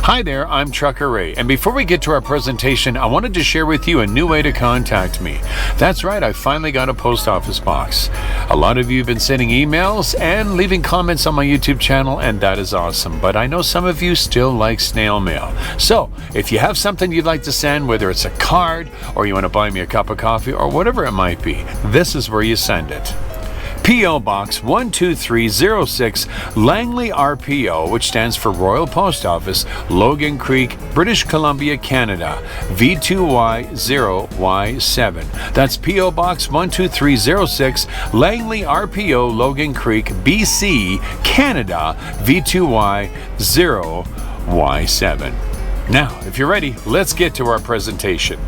Hi there, I'm Trucker Ray, and before we get to our presentation, I wanted to share with you a new way to contact me. That's right, I finally got a post office box. A lot of you have been sending emails and leaving comments on my YouTube channel, and that is awesome, but I know some of you still like snail mail. So, if you have something you'd like to send, whether it's a card, or you want to buy me a cup of coffee, or whatever it might be, this is where you send it. P.O. Box 12306, Langley, RPO, which stands for Royal Post Office, Logan Creek, British Columbia, Canada, V2Y0Y7. That's P.O. Box 12306, Langley, RPO, Logan Creek, BC, Canada, V2Y0Y7. Now, if you're ready, let's get to our presentation.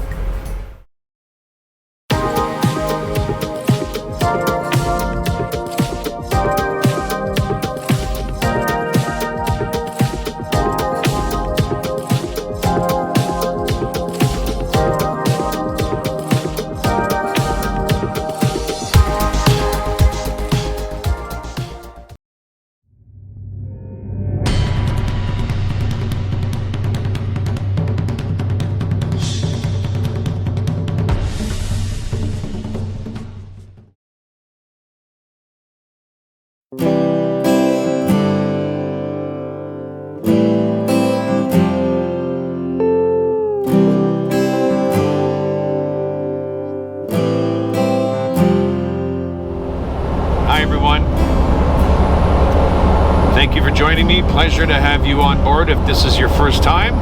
Thank you for joining me. Pleasure to have you on board. If this is your first time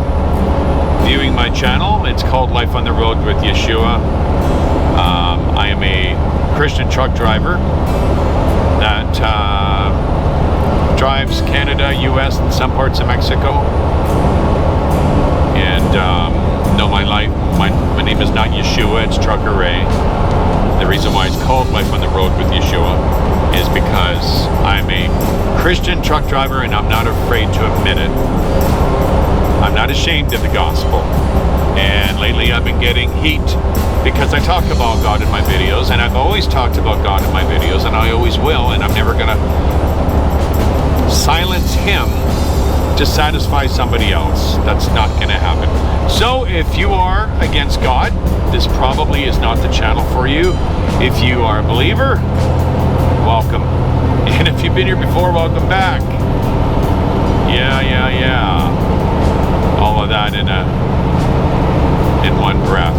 viewing my channel, it's called Life on the Road with Yeshua. I am a Christian truck driver that drives Canada, US, and some parts of Mexico. And no, my name is not Yeshua, it's Trucker Ray. The reason why it's called Life on the Road with Yeshua is because I'm a Christian truck driver and I'm not afraid to admit it. I'm not ashamed of the gospel. And lately I've been getting heat because I talk about God in my videos, and I've always talked about God in my videos, and I always will, and I'm never gonna silence Him to satisfy somebody else. That's not gonna happen. So if you are against God, this probably is not the channel for you. If you are a believer, welcome. And if you've been here before, welcome back. Yeah. All of that in one breath.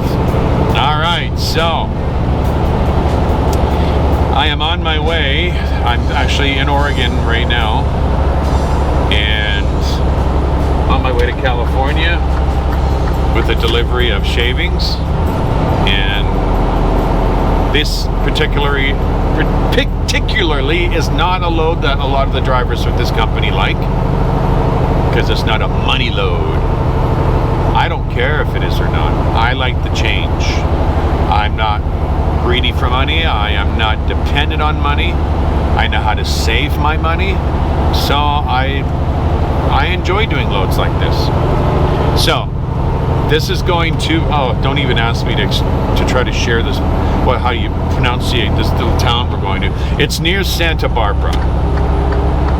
All right, so I am on my way. I'm actually in Oregon right now, and on my way to California with a delivery of shavings. And this particularly is not a load that a lot of the drivers with this company like, because it's not a money load. I don't care if it is or not. I like the change. I'm not greedy for money. I am not dependent on money. I know how to save my money. So I enjoy doing loads like this. So this is going to, don't even ask me to try to share this, how you pronunciate this little town we're going to. It's near Santa Barbara.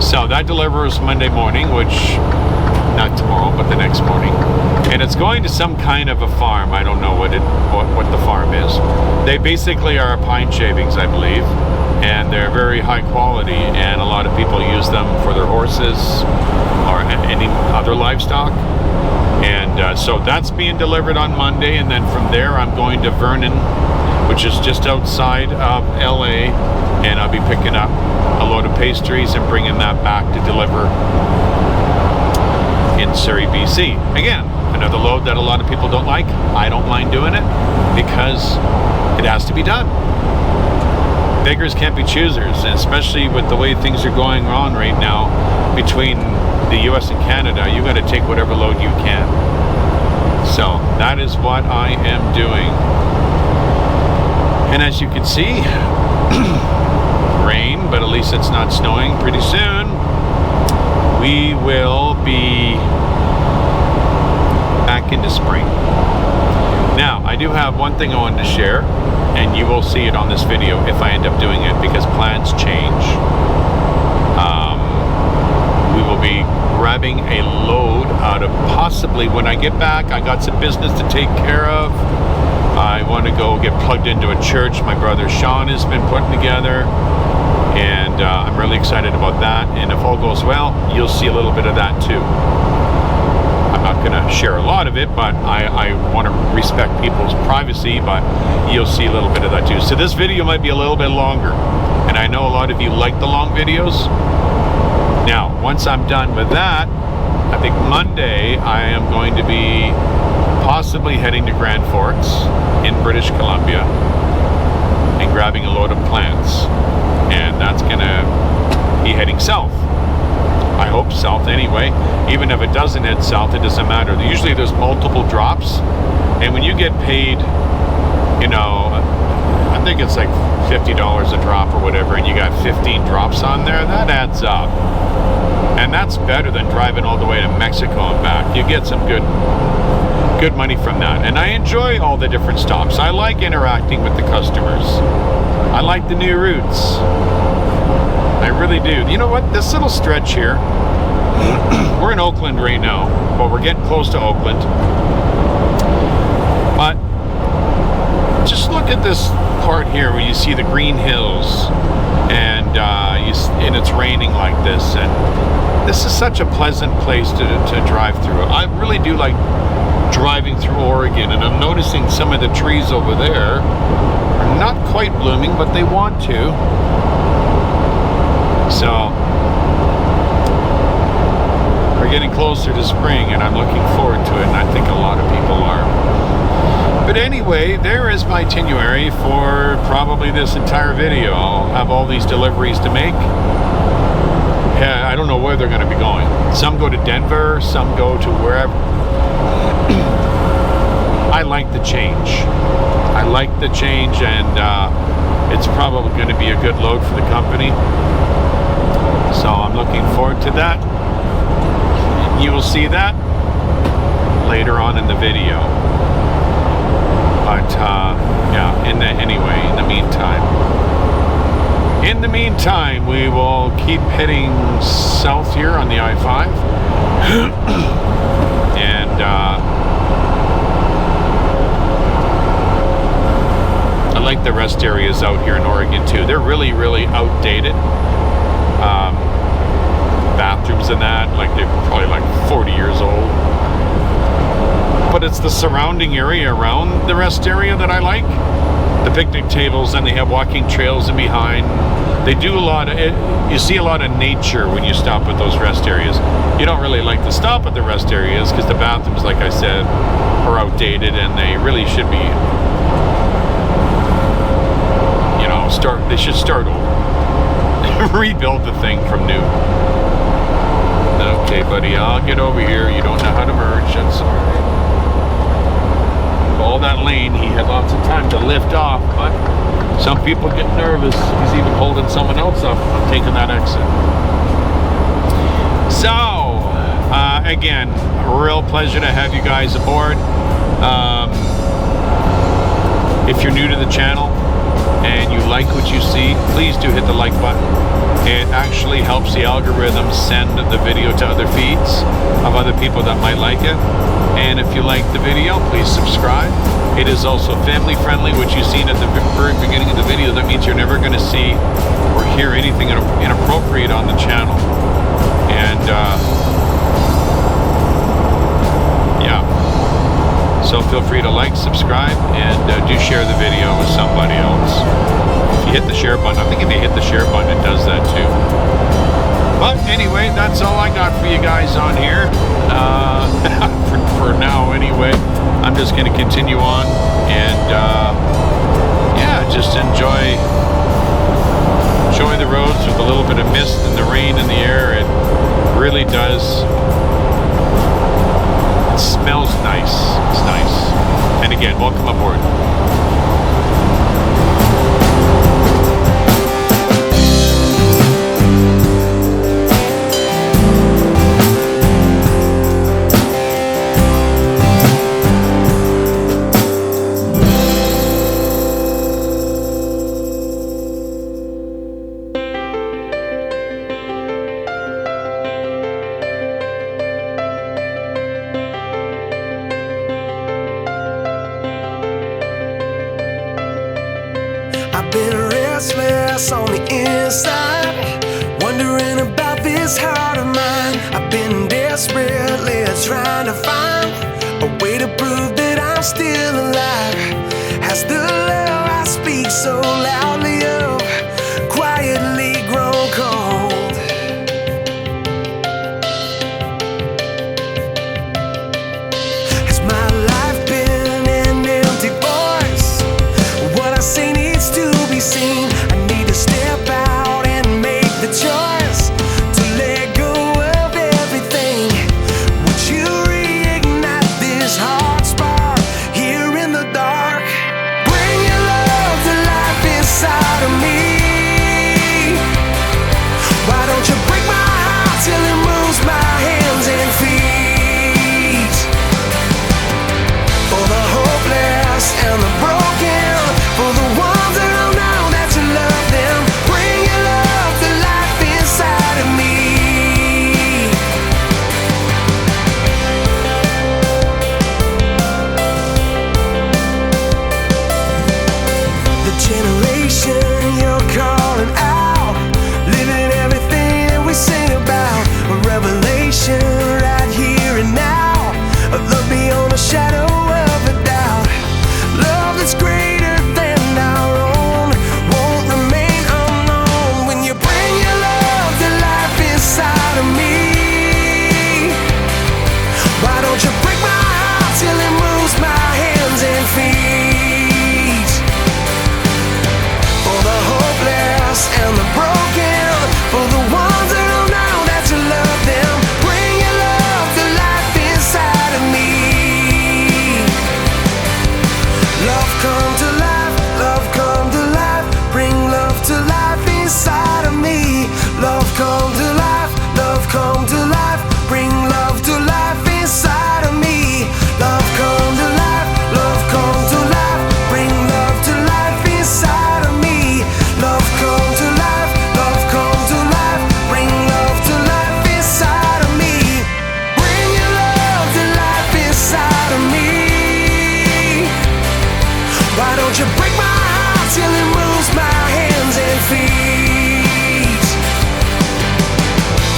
So that delivers Monday morning, which, not tomorrow, but the next morning. And it's going to some kind of a farm. I don't know what the farm is. They basically are pine shavings, I believe. And they're very high quality, and a lot of people use them for their horses or any other livestock. And so that's being delivered on Monday, and then from there I'm going to Vernon, which is just outside of LA, and I'll be picking up a load of pastries and bringing that back to deliver in Surrey, BC. Again, another load that a lot of people don't like. I don't mind doing it because it has to be done. Beggars can't be choosers, and especially with the way things are going on right now between the US and Canada, you got to take whatever load you can. So that is what I am doing. And as you can see, rain, but at least it's not snowing. Pretty soon we will be back into spring. Now, I do have one thing I wanted to share, and you will see it on this video if I end up doing it, because plans change. We will be grabbing a load out of, possibly when I get back, I got some business to take care of. I want to go get plugged into a church my brother Sean has been putting together, and I'm really excited about that. And if all goes well, you'll see a little bit of that too. I'm not going to share a lot of it, but I want to respect people's privacy, but you'll see a little bit of that too. So this video might be a little bit longer, and I know a lot of you like the long videos. Now, once I'm done with that, I think Monday I am going to be possibly heading to Grand Forks in British Columbia and grabbing a load of plants, and that's going to be heading south. I hope south anyway. Even if it doesn't head south, it doesn't matter. Usually there's multiple drops, and when you get paid, you know, I think it's like $50 a drop or whatever, and you got 15 drops on there, that adds up. And that's better than driving all the way to Mexico and back. You get some good money from that. And I enjoy all the different stops. I like interacting with the customers. I like the new routes. I really do. You know what? This little stretch here, we're in Oakland right now, but we're getting close to Oakland. But just look at this part here where you see the green hills, and it's raining like this, and this is such a pleasant place to drive through. I really do like driving through Oregon, and I'm noticing some of the trees over there are not quite blooming, but they want to. So we're getting closer to spring, and I'm looking forward to it, and I think a lot of people are. But anyway, there is my itinerary for probably this entire video. I'll have all these deliveries to make. Yeah, I don't know where they're going to be going. Some go to Denver, some go to wherever. I like the change. I like the change, and it's probably going to be a good load for the company. So I'm looking forward to that. You will see that later on in the video. But yeah, in the meantime, we will keep heading south here on the I-5. And I like the rest areas out here in Oregon too. They're really, really outdated. Bathrooms and that, like they're probably like 40 years old. But it's the surrounding area around the rest area that I like. The picnic tables, and they have walking trails in behind. They do a lot of it. You see a lot of nature when you stop at those rest areas. You don't really like to stop at the rest areas because the bathrooms, like I said, are outdated, and they really should be, you know, they should start over. Rebuild the thing from new. Okay, buddy, I'll get over here. You don't know how to merge. That's all right. All that lane, he had lots of time to lift off, but some people get nervous. He's even holding someone else up on taking that exit. So, again, a real pleasure to have you guys aboard. If you're new to the channel and you like what you see, please do hit the like button. It actually helps the algorithm send the video to other feeds of other people that might like it. And if you like the video, please subscribe. It is also family friendly, which you've seen at the very beginning of the video. That means you're never going to see or hear anything inappropriate on the channel. And yeah, so feel free to like, subscribe, and do share the video with somebody else. If you hit the share button, I think if you hit the share button, it does that too. But anyway, that's all I got for you guys on here. just going to continue on and yeah, just enjoy the roads with a little bit of mist and the rain in the air. It really does. It smells nice. It's nice. And again, welcome aboard. Been restless on the inside, wondering about this heart of mine. I've been desperately trying to find a way to prove that I'm still alive. Has the love I speak so loudly of quietly grown cold? Has my life been an empty voice? What I say needs to be seen. I need to step out and make the choice to let go of everything. Would you reignite this heart spark here in the dark? Bring your love to life inside of me. Why don't you break my heart till it moves my hands and feet? For the hopeless and the broken, for the ones that don't know that you love them, bring your love to life inside of me. The generation you're calling out, living everything that we sing about, a revelation right here and now, a love beyond a shadow of a doubt, love that's greater than our own, won't remain unknown. When you bring your love to life inside of me, why don't you break my heart till it moves my hands and feet? For the hopeless and the broken, for the ones that don't know that you love them, bring your love to life inside of me. Love come to life, love come to life, bring love to life inside of me. Love come to life, love come to life, bring love to life inside of me. Love come to life, love come to life, bring love to life inside of me. Love come to life, love come to life, bring love to life inside of me. Bring your love to life inside of me. Why don't you break my heart till it moves my hands and feet?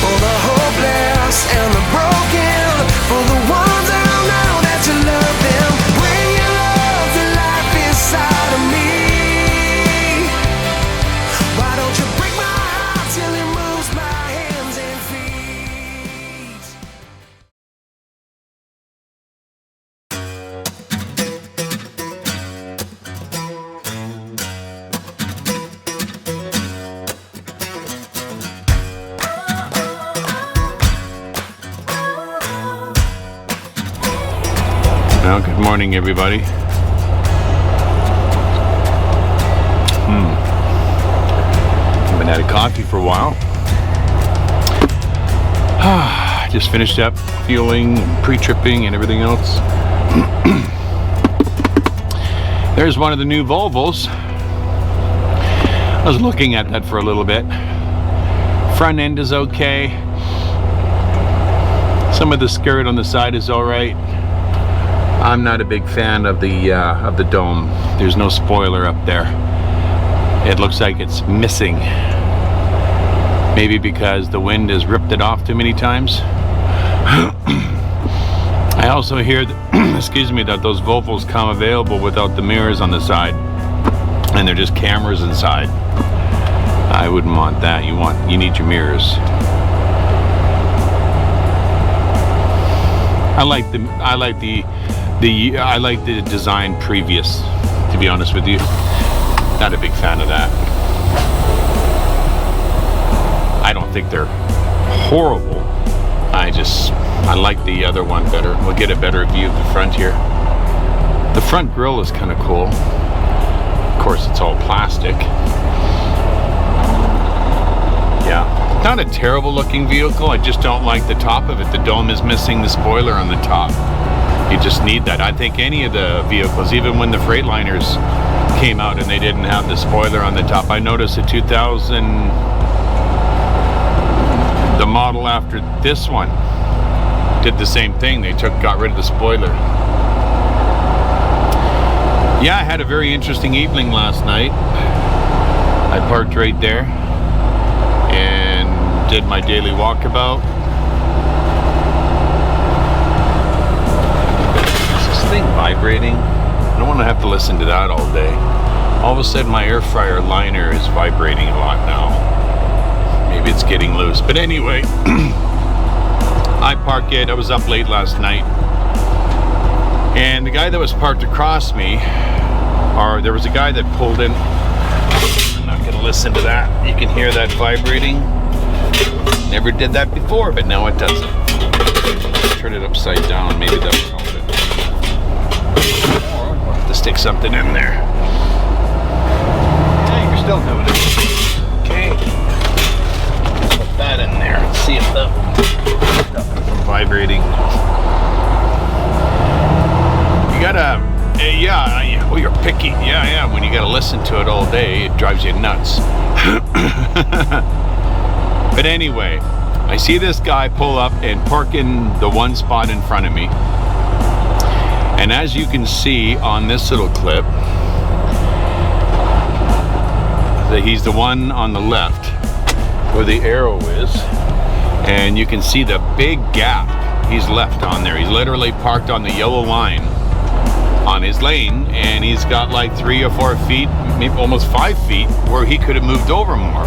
For the hopeless and the broken, for the ones that don't know that you love them, bring your love to life inside of me. Why don't you break my heart till it moves my hands and feet? Well, good morning, everybody. Haven't had a coffee for a while. Just finished up fueling, pre-tripping, and everything else. There's one of the new Volvos. I was looking at that for a little bit. Front end is okay. Some of the skirt on the side is all right. I'm not a big fan of the dome. There's no spoiler up there. It looks like it's missing. Maybe because the wind has ripped it off too many times. I also hear that, excuse me, that those Volvos come available without the mirrors on the side, and they're just cameras inside. I wouldn't want that. You need your mirrors. I like the I like the design previous, to be honest with you. Not a big fan of that. I don't think they're horrible. I like the other one better. We'll get a better view of the front here. The front grille is kind of cool. Of course, it's all plastic. Yeah, not a terrible looking vehicle. I just don't like the top of it. The dome is missing the spoiler on the top. You just need that. I think any of the vehicles, even when the Freightliners came out and they didn't have the spoiler on the top. I noticed the 2000, the model after this one, did the same thing. They got rid of the spoiler. Yeah, I had a very interesting evening last night. I parked right there and did my daily walkabout. Is this thing vibrating? I don't want to have to listen to that all day. All of a sudden my air fryer liner is vibrating a lot now. Maybe it's getting loose. But anyway, I parked it. I was up late last night. And the guy that was parked across me, or there was a guy that pulled in. I'm not going to listen to that. You can hear that vibrating. Never did that before, but now it doesn't. Turn it upside down. Maybe that will help it. Or I'll have to stick something in there. Yeah, you're still doing it. Okay. Put that in there. Let's see if that will stop it from vibrating. You gotta, oh, you're picky. Yeah, when you gotta listen to it all day, it drives you nuts. But anyway, I see this guy pull up and park in the one spot in front of me. And as you can see on this little clip, that he's the one on the left where the arrow is. And you can see the big gap he's left on there. He's literally parked on the yellow line on his lane, and he's got like 3 or 4 feet, maybe almost 5 feet, where he could have moved over more.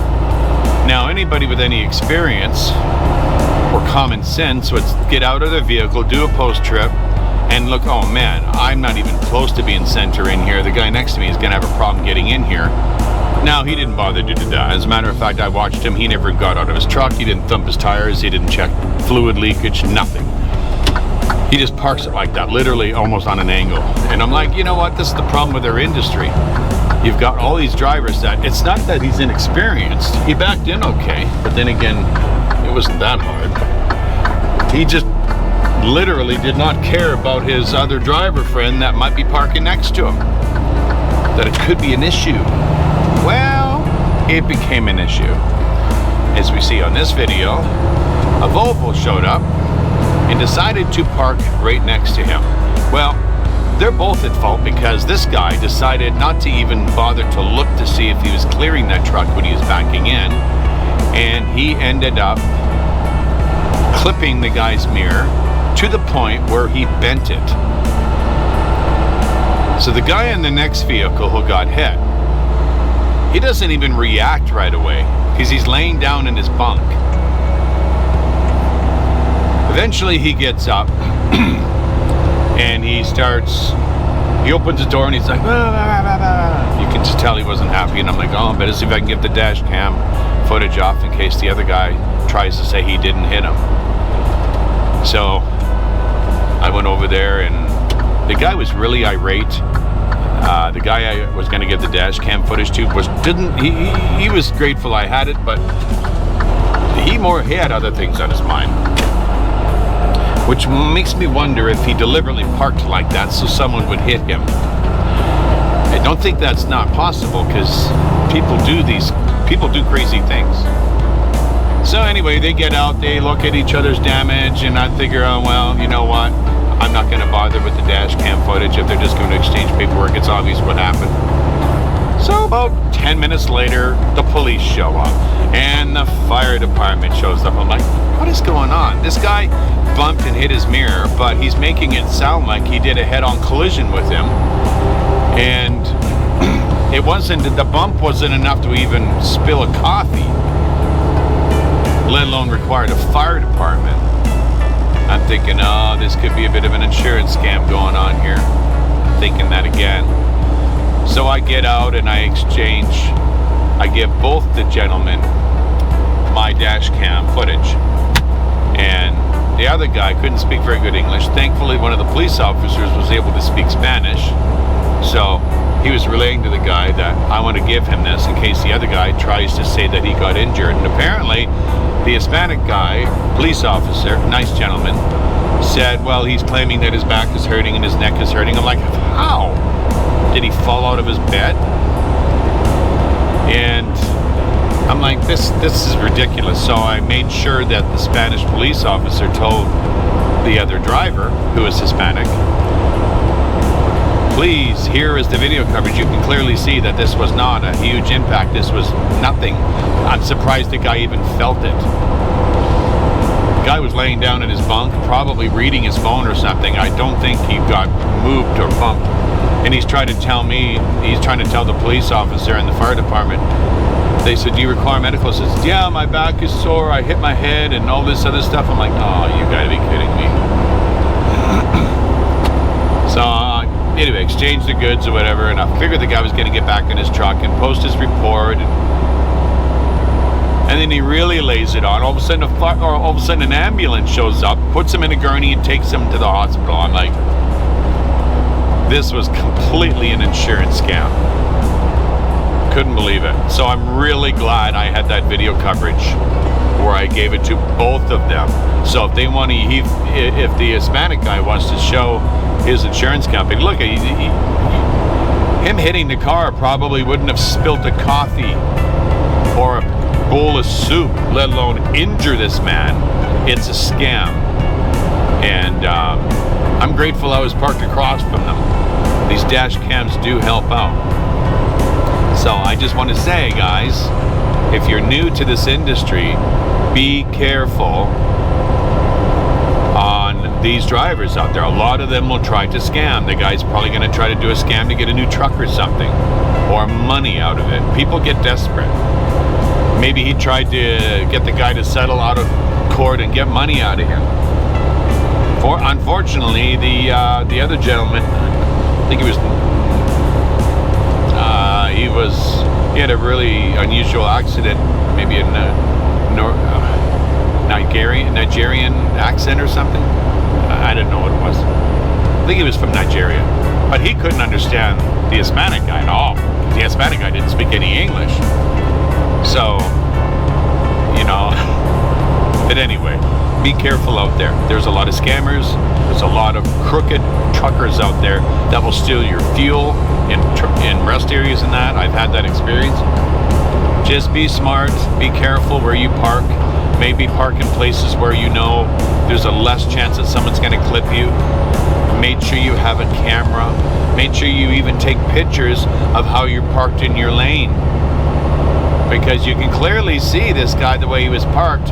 Now, anybody with any experience or common sense would get out of their vehicle, do a post trip, and look, oh man, I'm not even close to being center in here. The guy next to me is going to have a problem getting in here. Now, he didn't bother to do that. As a matter of fact, I watched him. He never got out of his truck. He didn't thump his tires. He didn't check fluid leakage, nothing. He just parks it like that, literally almost on an angle. And I'm like, you know what? This is the problem with our industry. You've got all these drivers that, it's not that he's inexperienced. He backed in okay, but then again, it wasn't that hard. He just literally did not care about his other driver friend that might be parking next to him. That it could be an issue. Well, it became an issue. As we see on this video, a Volvo showed up and decided to park right next to him. Well, they're both at fault because this guy decided not to even bother to look to see if he was clearing that truck when he was backing in, and he ended up clipping the guy's mirror to the point where he bent it. So the guy in the next vehicle who got hit, he doesn't even react right away because he's laying down in his bunk. Eventually he gets up and he opens the door and he's like, bah, bah, bah, bah. You can just tell he wasn't happy, and I'm like, oh, I better see if I can get the dash cam footage off in case the other guy tries to say he didn't hit him. So I went over there and the guy was really irate. The guy I was going to give the dash cam footage to he was grateful I had it, but he had other things on his mind. Which makes me wonder if he deliberately parked like that so someone would hit him. I don't think that's not possible because people do crazy things. So anyway, they get out, they look at each other's damage, and I figure, oh, well, you know what? I'm not going to bother with the dash cam footage if they're just going to exchange paperwork. It's obvious what happened. So about 10 minutes later, the police show up and the fire department shows up. I'm like, what is going on? This guy bumped and hit his mirror, but he's making it sound like he did a head-on collision with him. And the bump wasn't enough to even spill a coffee, let alone required a fire department. thinking, oh, this could be a bit of an insurance scam going on here. Thinking that again. So I get out and I exchange. I give both the gentlemen my dash cam footage. And the other guy couldn't speak very good English. Thankfully, one of the police officers was able to speak Spanish. So he was relaying to the guy that I want to give him this in case the other guy tries to say that he got injured. And apparently, the Hispanic guy, police officer, nice gentleman, said, well, he's claiming that his back is hurting and his neck is hurting. I'm like, how? Did he fall out of his bed? And I'm like, this is ridiculous. So I made sure that the Spanish police officer told the other driver, who is Hispanic, please, here is the video coverage. You can clearly see that this was not a huge impact. This was nothing. I'm surprised the guy even felt it. The guy was laying down in his bunk, probably reading his phone or something. I don't think he got moved or bumped. And he's trying to tell the police officer and the fire department. They said, do you require medical assistance? Yeah, my back is sore. I hit my head and all this other stuff. I'm like, oh, you gotta be kidding me. So anyway, exchange the goods or whatever, and I figured the guy was going to get back in his truck and post his report, and then he really lays it on. All of a sudden, an ambulance shows up, puts him in a gurney, and takes him to the hospital. I'm like, this was completely an insurance scam. Couldn't believe it. So I'm really glad I had that video coverage where I gave it to both of them. So if they want to, if the Hispanic guy wants to show his insurance company, look, him hitting the car probably wouldn't have spilt a coffee or a bowl of soup, let alone injure this man. It's a scam. And I'm grateful I was parked across from them. These dash cams do help out. So I just want to say, guys, if you're new to this industry, be careful on these drivers out there. A lot of them will try to scam. The guy's probably going to try to do a scam to get a new truck or something, or money out of it. People get desperate. Maybe he tried to get the guy to settle out of court and get money out of him. Unfortunately, the other gentleman, I think he had a really unusual accident, maybe in Nigerian accent or something. I didn't know what it was. I think he was from Nigeria, but he couldn't understand the Hispanic guy at all. The Hispanic guy didn't speak any English. So, but anyway, be careful out there. There's a lot of scammers. There's a lot of crooked truckers out there that will steal your fuel in rest areas and that. I've had that experience. Just be smart. Be careful where you park. Maybe park in places where there's a less chance that someone's going to clip you. Make sure you have a camera. Make sure you even take pictures of how you're parked in your lane. Because you can clearly see this guy the way he was parked.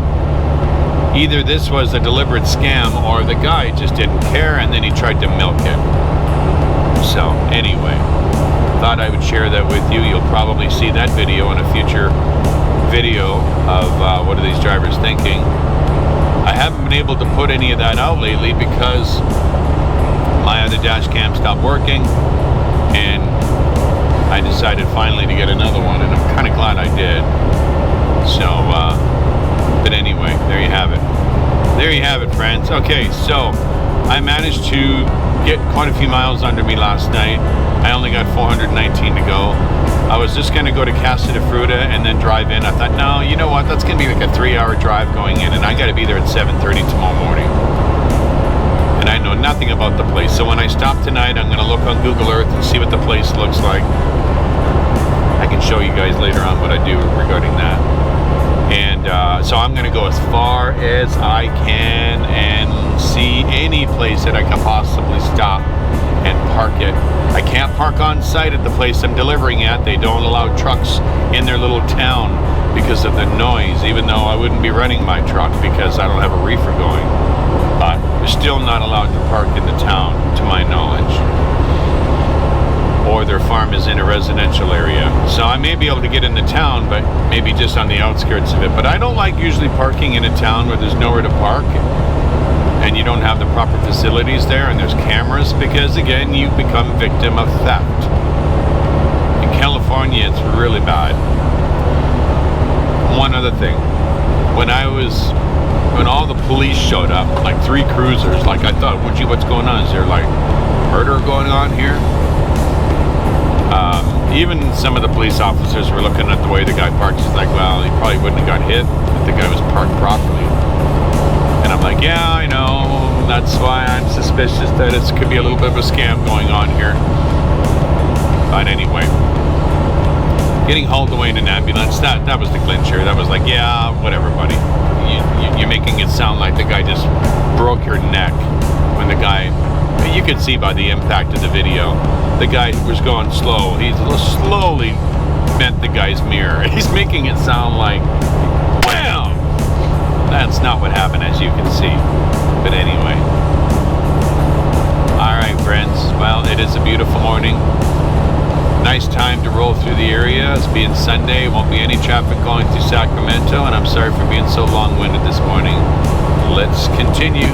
Either this was a deliberate scam or the guy just didn't care and then he tried to milk it. So anyway, thought I would share that with you. You'll probably see that video in a future video of what are these drivers thinking. I haven't been able to put any of that out lately because my other dash cam stopped working, and I decided finally to get another one, and I'm kind of glad I did. So but anyway, there you have it. There you have it, friends. Okay, so I managed to get quite a few miles under me last night. I only got 419 to go. I was just going to go to Casa de Fruta and then drive in. I thought, no, you know what? That's going to be like a 3-hour drive going in, and I got to be there at 7:30 tomorrow morning. And I know nothing about the place. So when I stop tonight, I'm going to look on Google Earth and see what the place looks like. I can show you guys later on what I do regarding that. And so I'm going to go as far as I can and see any place that I can possibly stop and park it. I can't park on site at the place I'm delivering at. They don't allow trucks in their little town because of the noise, even though I wouldn't be running my truck because I don't have a reefer going. But you're still not allowed to park in the town, to my knowledge. Or their farm is in a residential area. So I may be able to get in the town, but maybe just on the outskirts of it. But I don't like usually parking in a town where there's nowhere to park. and you don't have the proper facilities there, and there's cameras, because again, you become victim of theft. In California, it's really bad. One other thing, when all the police showed up, like 3 cruisers, like I thought, gee, what's going on? Is there like murder going on here? Even some of the police officers were looking at the way the guy parks. It's like, well, he probably wouldn't have got hit if the guy was parked properly. And I'm like, yeah, I know. That's why I'm suspicious that it could be a little bit of a scam going on here. But anyway, getting hauled away in an ambulance, that was the clincher. That was like, yeah, whatever, buddy. You're making it sound like the guy just broke your neck when the guy, you could see by the impact of the video, the guy who was going slow, he slowly bent the guy's mirror. He's making it sound like, wow, that's not what happened, as you can see. But anyway, all right, friends. Well, it is a beautiful morning. Nice time to roll through the area. It's being Sunday. Won't be any traffic going through Sacramento, and I'm sorry for being so long-winded this morning. Let's continue.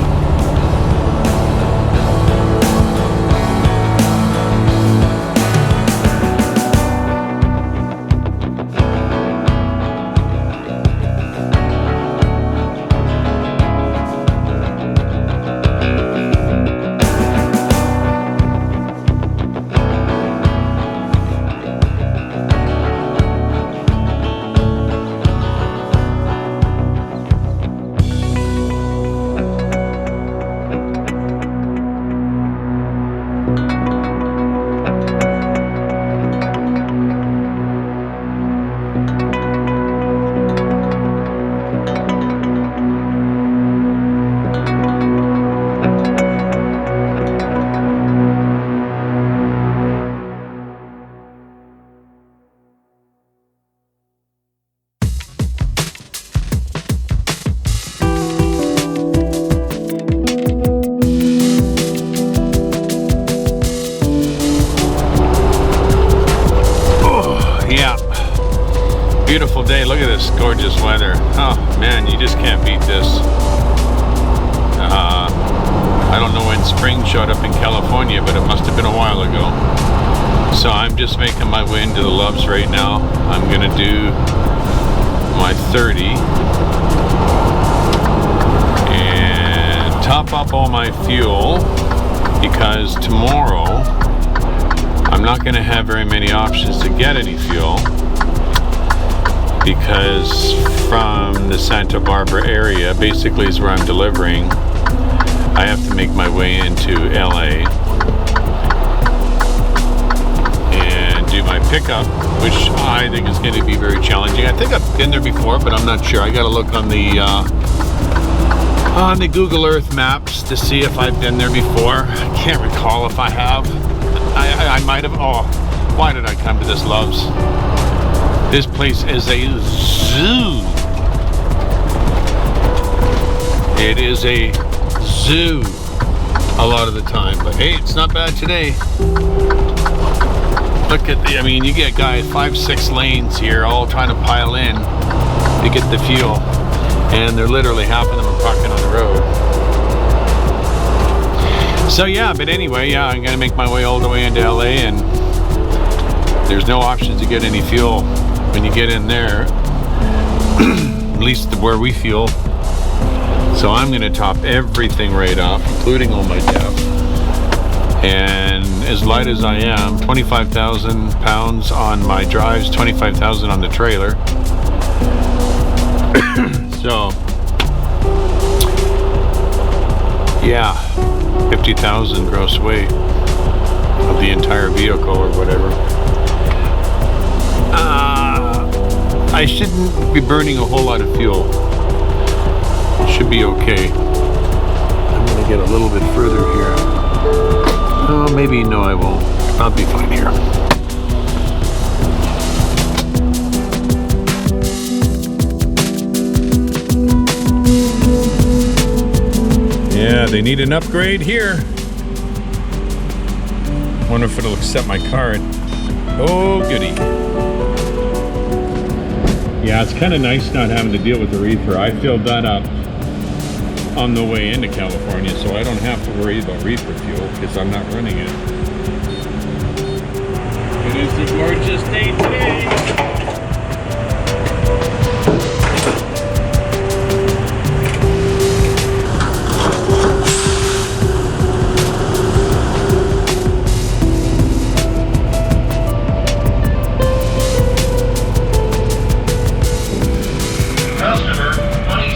Beautiful day. Look at this gorgeous weather. Oh man, you just can't beat this. I don't know when spring showed up in California, but it must have been a while ago. So I'm just making my way into the Loves right now. I'm gonna do my 30 and top up all my fuel, because tomorrow I'm not gonna have very many options to get any fuel, because from the Santa Barbara area, basically is where I'm delivering, I have to make my way into LA and do my pickup, which I think is going to be very challenging. I think I've been there before, but I'm not sure. I got to look on the Google Earth maps to see if I've been there before. I can't recall if I have. I might have. Oh, why did I come to this Loves? This place is a zoo. It is a zoo a lot of the time, but hey, it's not bad today. Look at you get guys 5-6 lanes here all trying to pile in to get the fuel, and they're literally half of them are parking on the road. So yeah, but anyway, yeah, I'm gonna make my way all the way into LA, and there's no options to get any fuel when you get in there, at least where we fuel. So I'm going to top everything right off, including all my depth. And as light as I am, 25,000 pounds on my drives, 25,000 on the trailer. So, yeah, 50,000 gross weight of the entire vehicle or whatever. I shouldn't be burning a whole lot of fuel. It should be okay. I'm going to get a little bit further here. Oh, maybe no, I won't. I'll be fine here. Yeah, they need an upgrade here. Wonder if it'll accept my card. Oh, goody. Yeah, it's kind of nice not having to deal with the reefer. I filled that up on the way into California, so I don't have to worry about reefer fuel because I'm not running it. It is a gorgeous day today.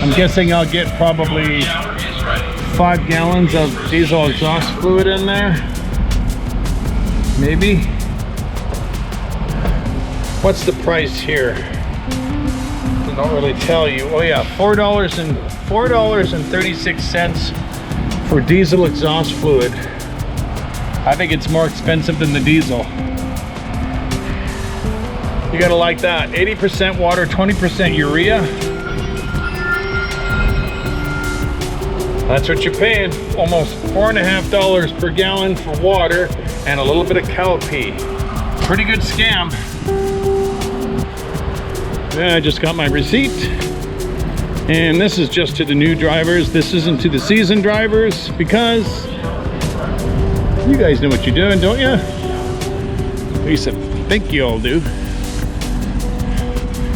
I'm guessing I'll get probably 5 gallons of diesel exhaust fluid in there. Maybe. What's the price here? They don't really tell you. Oh yeah, $4.36 for diesel exhaust fluid. I think it's more expensive than the diesel. You gotta like that. 80% water, 20% urea. That's what you're paying. Almost $4.50 per gallon for water and a little bit of cow pee. Pretty good scam. Yeah, I just got my receipt. And this is just to the new drivers. This isn't to the seasoned drivers because you guys know what you're doing, don't you? At least I think you all do.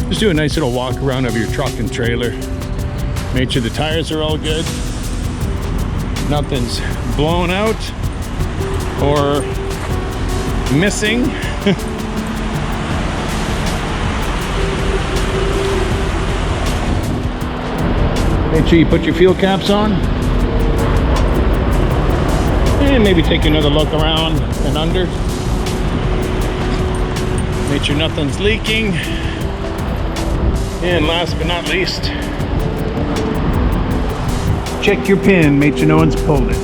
Just do a nice little walk around of your truck and trailer. Make sure the tires are all good. Nothing's blown out or missing. Make sure you put your fuel caps on. And maybe take another look around and under. Make sure nothing's leaking. And last but not least, check your pin, make sure no one's pulled it.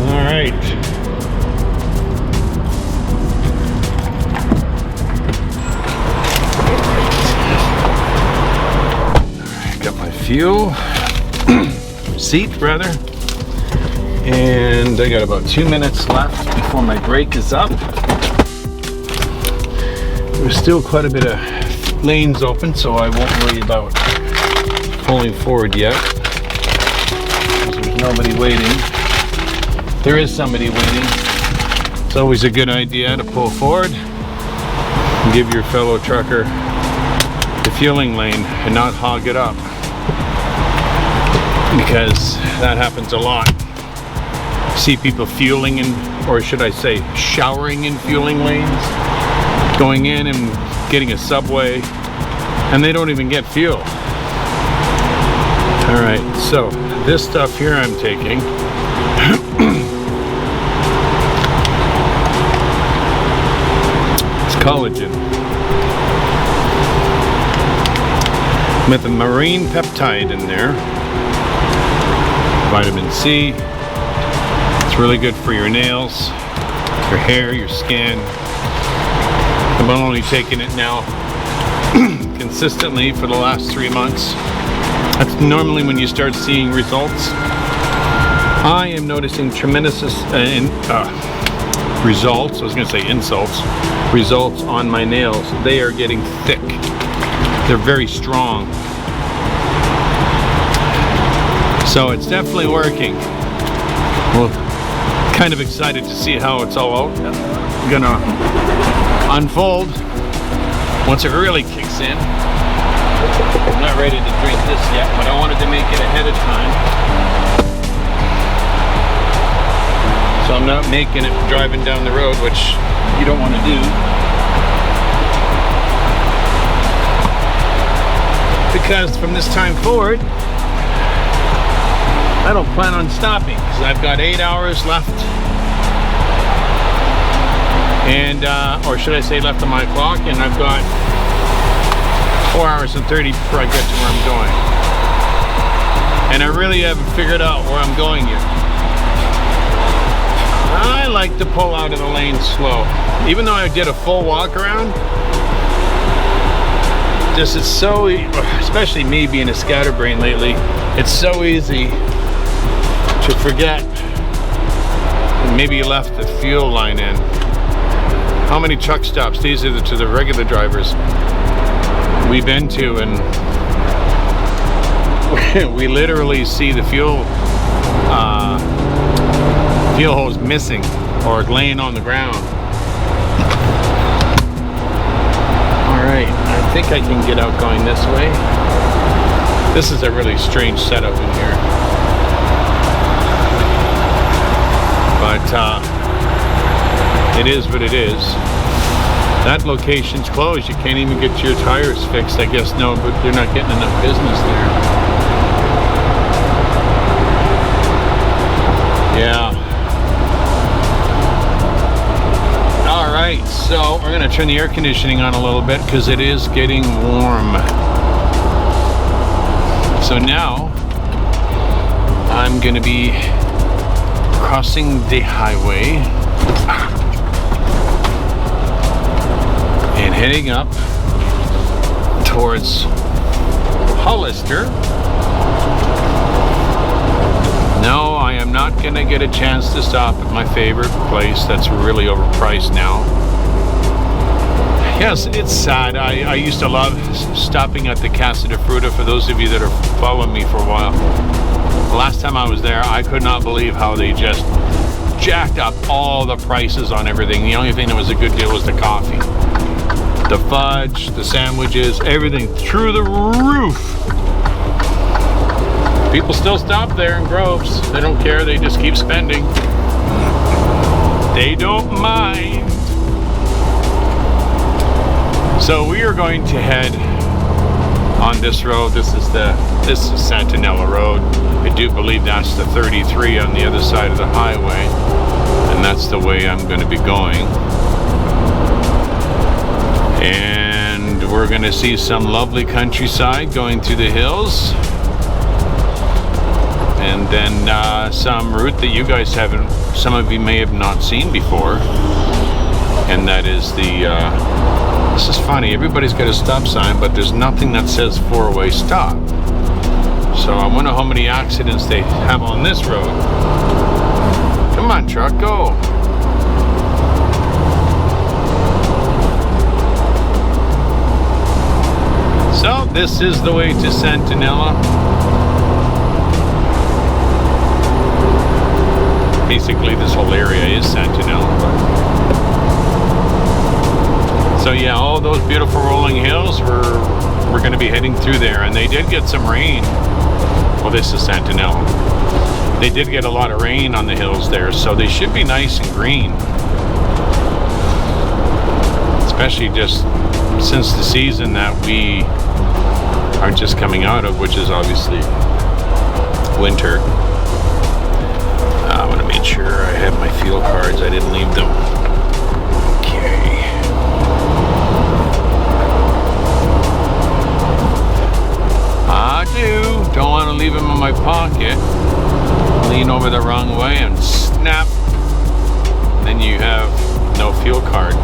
All right. Got my fuel, receipt rather, and I got about 2 minutes left before my break is up. There's still quite a bit of lanes open, so I won't worry about pulling forward yet, because there's nobody waiting. There is somebody waiting. It's always a good idea to pull forward and give your fellow trucker the fueling lane and not hog it up, because that happens a lot. See people fueling in, or should I say showering in fueling lanes, going in and getting a Subway, and they don't even get fuel. All right, so this stuff here I'm taking it's collagen with a marine peptide in there, vitamin C. It's really good for your nails, your hair, your skin. I'm only taking it now consistently for the last 3 months. That's normally when you start seeing results. I am noticing tremendous results. I was going to say insults. Results on my nails. They are getting thick. They're very strong. So it's definitely working. Well, kind of excited to see how it's all gonna unfold once it really kicks in. I'm not ready to drink this yet, but I wanted to make it ahead of time. So I'm not making it driving down the road, which you don't want to do. Because from this time forward, I don't plan on stopping, because I've got 8 hours left. And, or should I say left on my clock, and I've got 4 hours and 30 before I get to where I'm going. And I really haven't figured out where I'm going yet. I like to pull out of the lane slow. Even though I did a full walk around, this is so, especially me being a scatterbrain lately, it's so easy to forget. Maybe you left the fuel line in. How many truck stops, these are to the regular drivers, we've been to, and we literally see the fuel hose missing or laying on the ground. Alright, I think I can get out going this way. This is a really strange setup in here. But it is what it is. That location's closed. You can't even get your tires fixed. I guess no, but they're not getting enough business there. Yeah. Alright, so we're going to turn the air conditioning on a little bit because it is getting warm. So now I'm going to be crossing the highway and heading up towards Hollister. No, I am not going to get a chance to stop at my favorite place that's really overpriced now. Yes, it's sad. I used to love stopping at the Casa de Fruta. For those of you that are following me for a while, the last time I was there, I could not believe how they just jacked up all the prices on everything. The only thing that was a good deal was the coffee. The fudge, the sandwiches, everything through the roof. People still stop there in groves. They don't care, they just keep spending. They don't mind. So we are going to head on this road. This is Santinella Road. I do believe that's the 33 on the other side of the highway. And that's the way I'm going to be going. And we're going to see some lovely countryside going through the hills. And then some route that you guys haven't, some of you may have not seen before. And that is this is funny, everybody's got a stop sign, but there's nothing that says four-way stop. So I wonder how many accidents they have on this road. Come on, truck, go. So this is the way to Santinella. Basically this whole area is Santinella. So yeah, all those beautiful rolling hills, we're going to be heading through there. And they did get some rain. Well, this is Santinella. They did get a lot of rain on the hills there, so they should be nice and green. Especially just since the season that we are just coming out of, which is obviously winter. I want to make sure I have my fuel cards. I didn't leave them. Okay. I don't want to leave them in my pocket. Lean over the wrong way and snap. Then you have no fuel card.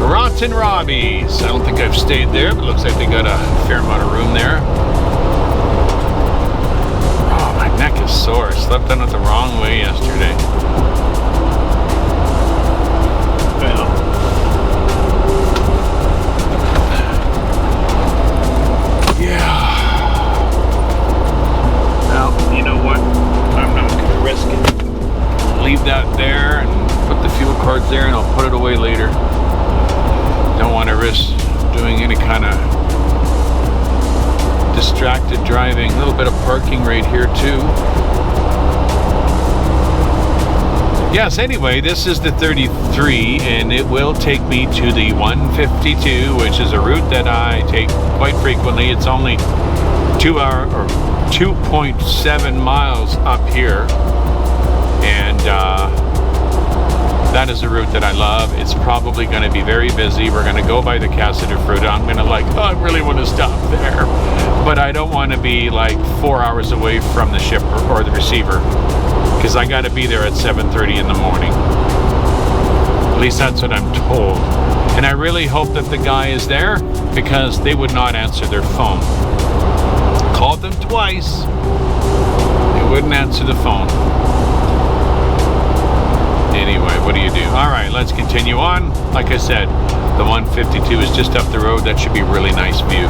Rotten Robbie's. I don't think I've stayed there, but it looks like they got a fair amount of room there. Oh, my neck is sore. I slept on it the wrong way yesterday. Well. Yeah. Well, you know what? I'm not going to risk it. Leave that there and put the fuel cards there, and I'll put it away later. Don't want to risk doing any kind of distracted driving. A little bit of parking right here too. Yes, anyway, this is the 33 and it will take me to the 152, which is a route that I take quite frequently. It's only 2.7 miles up here, and that is a route that I love. It's probably going to be very busy. We're going to go by the Casa de Fruta. I'm going to I really want to stop there. But I don't want to be like 4 hours away from the shipper or the receiver, because I got to be there at 7:30 in the morning. At least that's what I'm told. And I really hope that the guy is there, because they would not answer their phone. Called them twice. They wouldn't answer the phone. Anyway, what do you do? All right, let's continue on. Like I said, The 152 is just up the road. That should be a really nice view.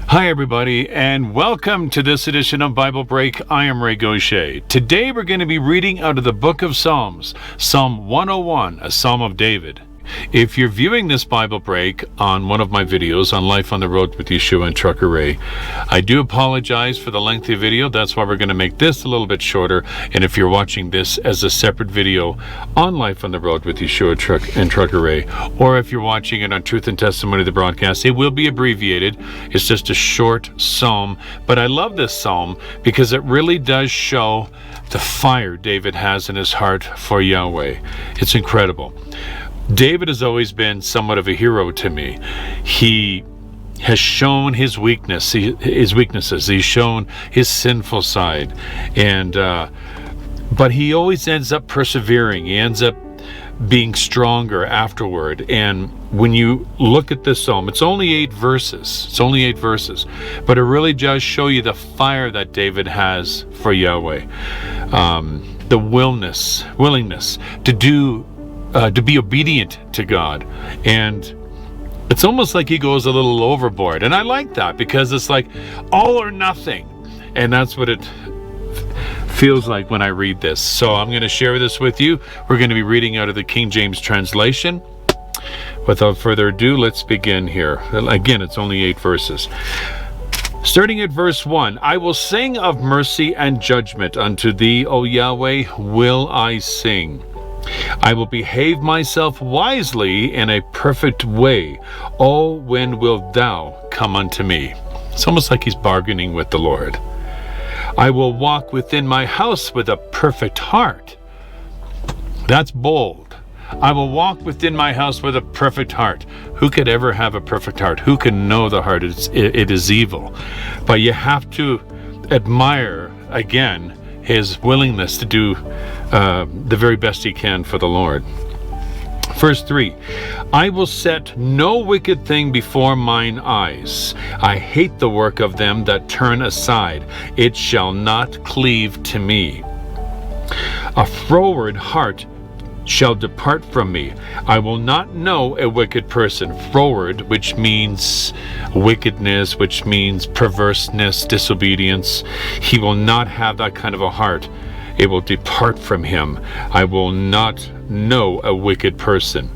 Hi everybody, and welcome to this edition of Bible Break. I am Ray Gaucher. Today we're going to be reading out of the book of Psalms, Psalm 101, a Psalm of David. If you're viewing this Bible Break on one of my videos on Life on the Road with Yeshua and Trucker Ray, I do apologize for the lengthy video. That's why we're going to make this a little bit shorter. And if you're watching this as a separate video on Life on the Road with Yeshua and Trucker Ray, or if you're watching it on Truth and Testimony, the broadcast, it will be abbreviated. It's just a short psalm. But I love this psalm because it really does show the fire David has in his heart for Yahweh. It's incredible. David has always been somewhat of a hero to me. He has shown his weaknesses. He's shown his sinful side, but he always ends up persevering. He ends up being stronger afterward. And when you look at this psalm, it's only 8 verses. But it really does show you the fire that David has for Yahweh, the willingness to be obedient to God. And it's almost like he goes a little overboard. And I like that because it's like all or nothing. And that's what it feels like when I read this. So I'm going to share this with you. We're going to be reading out of the King James translation. Without further ado, let's begin here. Again, it's only 8 verses. Starting at verse 1, I will sing of mercy and judgment. Unto thee, O Yahweh, will I sing. I will behave myself wisely in a perfect way. Oh, when wilt thou come unto me? It's almost like he's bargaining with the Lord. I will walk within my house with a perfect heart. That's bold. I will walk within my house with a perfect heart. Who could ever have a perfect heart? Who can know the heart? It is evil. But you have to admire, again, his willingness to do the very best he can for the Lord. Verse 3, I will set no wicked thing before mine eyes. I hate the work of them that turn aside. It shall not cleave to me. A froward heart shall depart from me. I will not know a wicked person. Froward, which means wickedness, which means perverseness, disobedience. He will not have that kind of a heart. It will depart from him. I will not know a wicked person.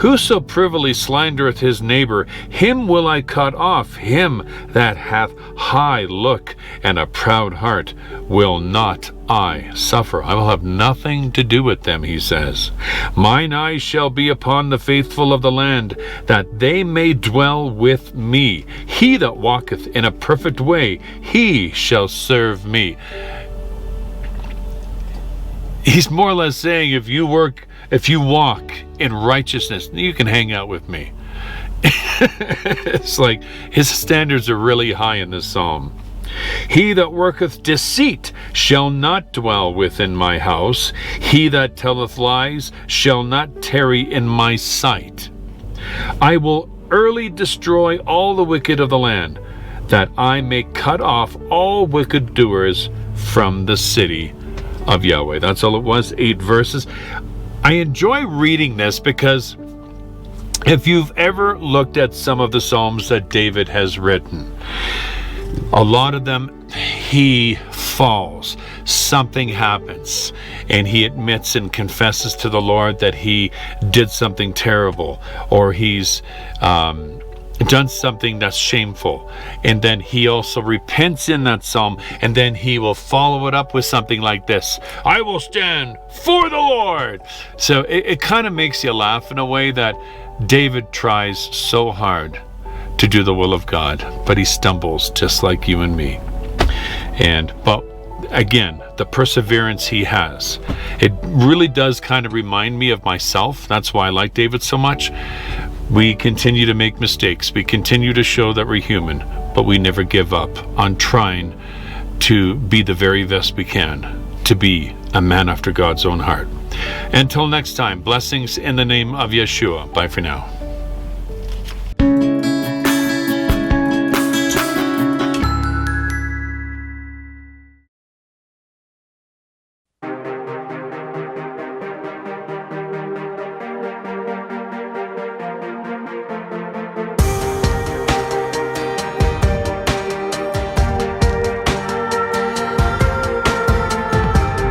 Whoso privily slandereth his neighbor, him will I cut off. Him that hath high look and a proud heart will not I suffer. I will have nothing to do with them, he says. Mine eyes shall be upon the faithful of the land, that they may dwell with me. He that walketh in a perfect way, he shall serve me. He's more or less saying, if you walk in righteousness, you can hang out with me. It's like his standards are really high in this psalm. He that worketh deceit shall not dwell within my house. He that telleth lies shall not tarry in my sight. I will early destroy all the wicked of the land, that I may cut off all wicked doers from the city of Yahweh. That's all it was, 8 verses. I enjoy reading this because if you've ever looked at some of the Psalms that David has written, a lot of them he falls, something happens, and he admits and confesses to the Lord that he did something terrible, or he's done something that's shameful, and then he also repents in that psalm, and then he will follow it up with something like this: I will stand for the Lord. So it kind of makes you laugh in a way that David tries so hard to do the will of God, but he stumbles just like you and me. But again, the perseverance he has. It really does kind of remind me of myself. That's why I like David so much. We continue to make mistakes. We continue to show that we're human, but we never give up on trying to be the very best we can, to be a man after God's own heart. Until next time, blessings in the name of Yeshua. Bye for now.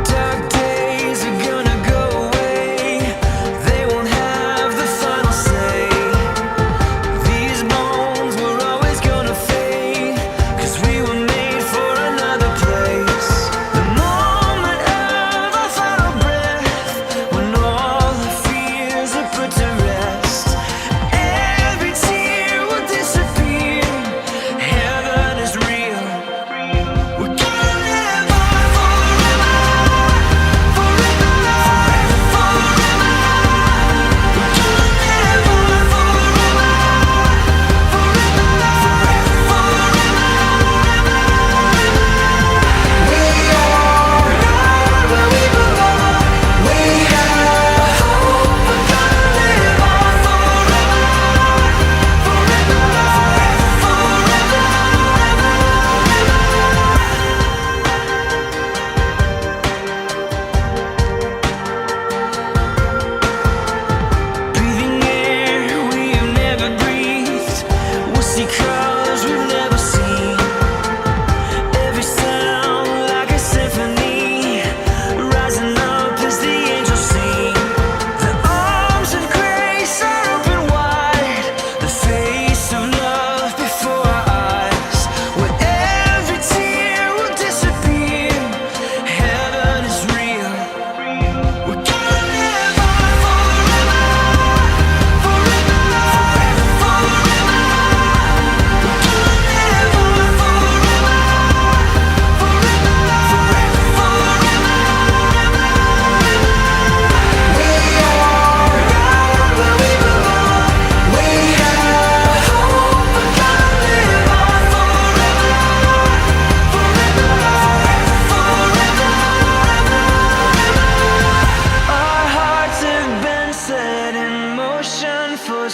Dark days are gonna go away. They won't have the final say. These bones were always gonna fade, 'cause we were made for another place. The moment of our final breath, when all the fears are put to rest, every tear will disappear. Heaven is real. We're gonna live on forever, forever, forever. We're gonna live on forever, forever, forever. We are where we belong. We have hope. We're gonna live on forever, forever, breathing air we have never breathed. We'll see colors we've never seen. Every sound like a symphony, rising up as the angels sing. The arms of grace are open wide, the face of love before our eyes, where every tear will disappear. Heaven is real. We're gonna live on forever, forever, forever. We're gonna live on forever, forever, forever. We are where we belong. We have hope. We're gonna live on forever, our hearts have been set in motion for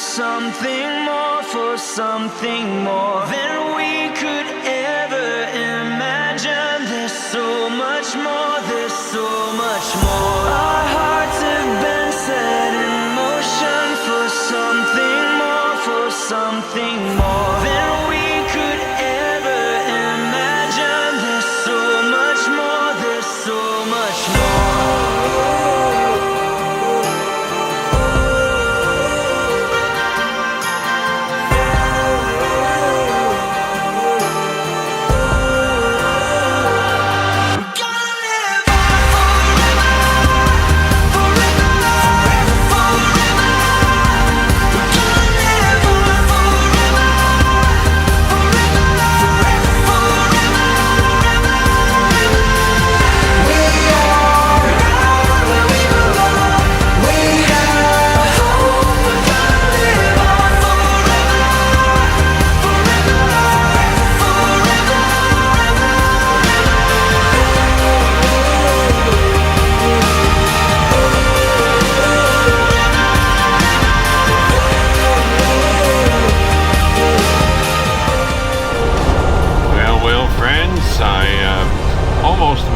something more than we could ever imagine. There's so much more, there's so much more. Our hearts have been set in motion for something more than we could ever imagine. There's so much more, there's so much more. We're gonna live on forever, forever, forever. We're gonna live on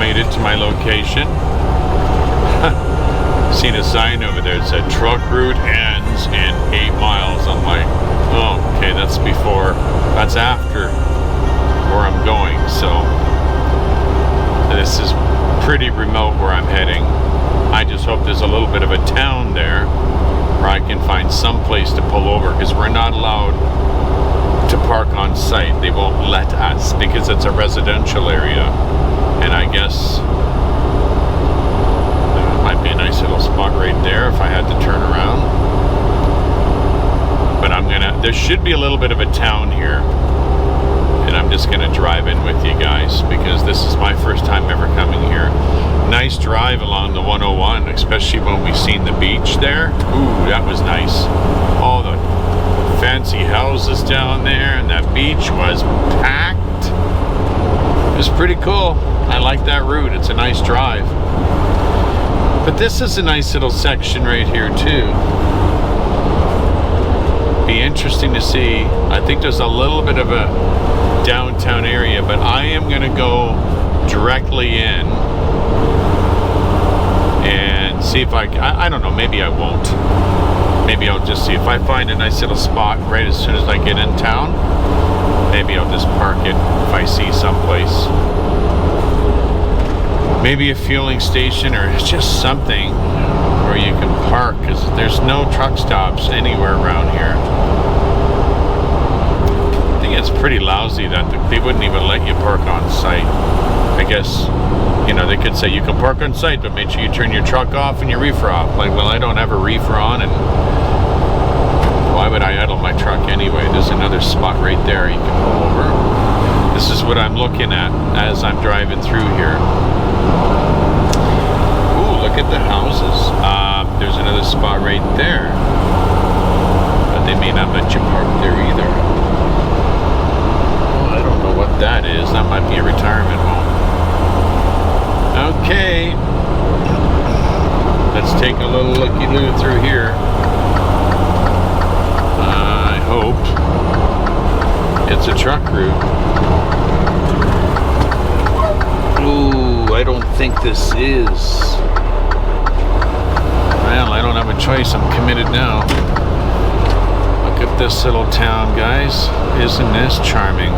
made it to my location. Seen a sign over there that said truck route ends in 8 miles. I'm like, oh, okay, that's after where I'm going. So this is pretty remote where I'm heading. I just hope there's a little bit of a town there where I can find some place to pull over, because we're not allowed to park on site. They won't let us because it's a residential area. And I guess there might be a nice little spot right there if I had to turn around. But there should be a little bit of a town here. And I'm just going to drive in with you guys because this is my first time ever coming here. Nice drive along the 101, especially when we seen the beach there. Ooh, that was nice. All the fancy houses down there, and that beach was packed. It was pretty cool. I like that route. It's a nice drive. But this is a nice little section right here too. Be interesting to see. I think there's a little bit of a downtown area, but I am going to go directly in and see if I don't know, maybe I won't. Maybe I'll just see if I find a nice little spot right as soon as I get in town. Maybe I'll just park it if I see someplace. Maybe a fueling station or just something where you can park, because there's no truck stops anywhere around here. I think it's pretty lousy that they wouldn't even let you park on site. I guess, you know, they could say you can park on site, but make sure you turn your truck off and your reefer off. Like, well, I don't have a reefer on, and why would I idle my truck anyway? There's another spot right there you can pull over. This is what I'm looking at as I'm driving through here. Ooh, look at the houses. There's another spot right there, but they may not let you park there either. Oh, I don't know what that is. That might be a retirement home. Okay, let's take a little looky-loo through here. I hope it's a truck route. Ooh, I don't think this is. Well, I don't have a choice. I'm committed now. Look at this little town, guys. Isn't this charming?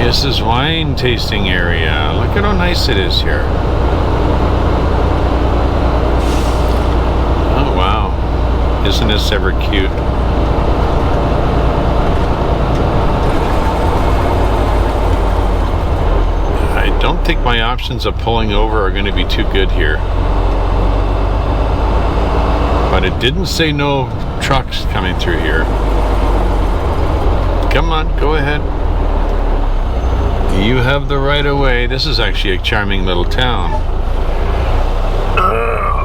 This is wine tasting area. Look at how nice it is here. Oh, wow. Isn't this ever cute? I don't think my options of pulling over are going to be too good here. But it didn't say no trucks coming through here. Come on, go ahead. You have the right of way. This is actually a charming little town.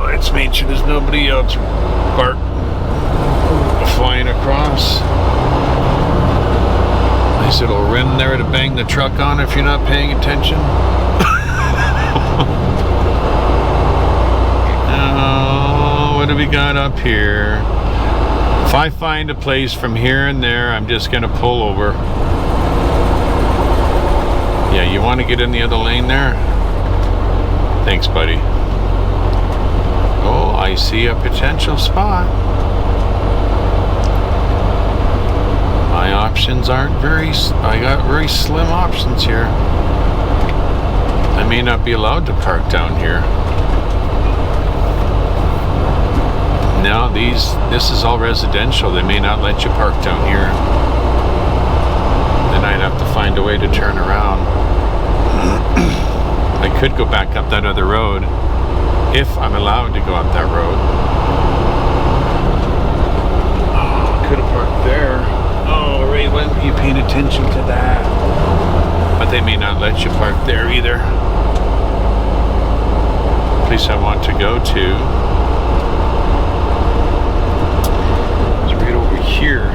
Let's make sure there's nobody else flying across. Nice little rim there to bang the truck on if you're not paying attention. Oh, what do we got up here? If I find a place from here and there, I'm just going to pull over. Yeah, you want to get in the other lane there? Thanks, buddy. Oh, I see a potential spot. My options aren't I got very slim options here. I may not be allowed to park down here. No, this is all residential. They may not let you park down here. Then I'd have to find a way to turn around. I could go back up that other road if I'm allowed to go up that road. Oh, I could have parked there. Oh, Ray, why weren't you paying attention to that? But they may not let you park there either. Place I want to go to is right over here.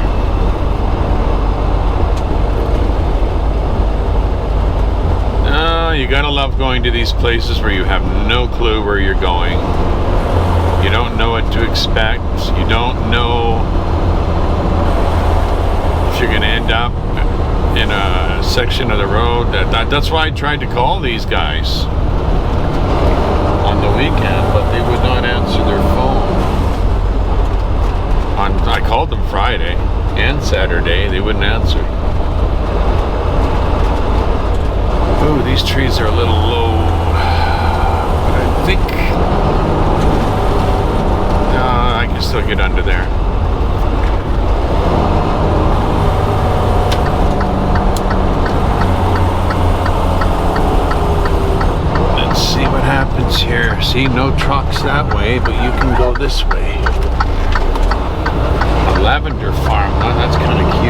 You gotta love going to these places where you have no clue where you're going. You don't know what to expect. You don't know if you're gonna end up in a section of the road. That's why I tried to call these guys on the weekend, but they would not answer their phone. I called them Friday and Saturday. They wouldn't answer. Oh, these trees are a little low, but I think I can still get under there. Let's see what happens here. See, no trucks that way, but you can go this way. A lavender farm, huh? That's kind of cute.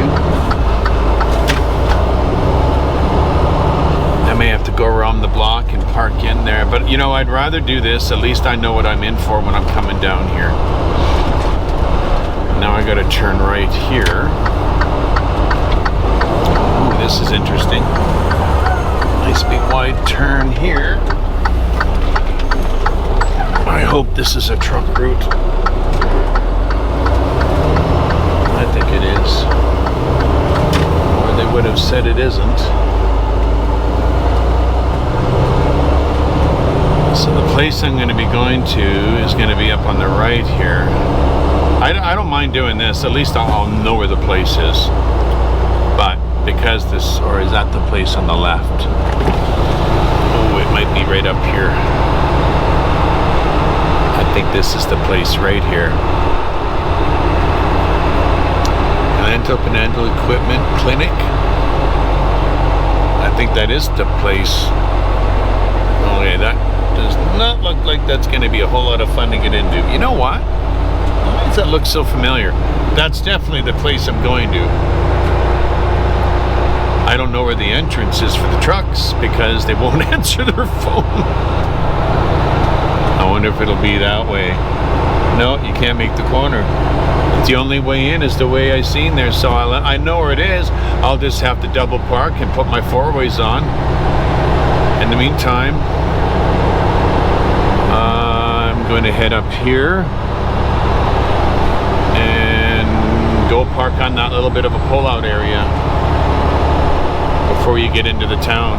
you know, I'd rather do this. At least I know what I'm in for when I'm coming down here. Now I gotta turn right here. Ooh, this is interesting. Nice big wide turn here. I hope this is a truck route. I think it is. Or they would have said it isn't. So the place I'm going to be going to is going to be up on the right here. I don't mind doing this. At least I'll know where the place is. But because this, or is that the place on the left? Oh, it might be right up here. I think this is the place right here. Penangle Equipment Clinic. I think that is the place. Okay, that does not look like that's going to be a whole lot of fun to get into. You know what? Why does that look so familiar? That's definitely the place I'm going to. I don't know where the entrance is for the trucks because they won't answer their phone. I wonder if it'll be that way. No, you can't make the corner. The only way in is the way I seen there, so I know where it is. I'll just have to double park and put my four-ways on. In the meantime, I'm going to head up here and go park on that little bit of a pull-out area before you get into the town.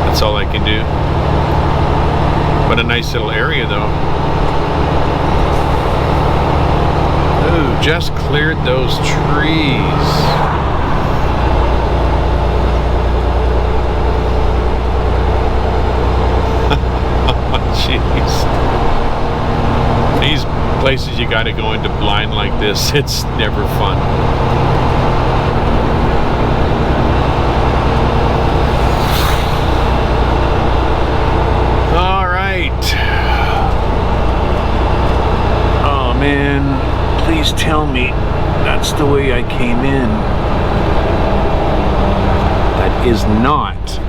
That's all I can do. What a nice little area, though. Ooh, just cleared those trees. Jeez. These places you gotta go into blind like this, it's never fun. Oh man, please tell me that's the way I came in. That is not.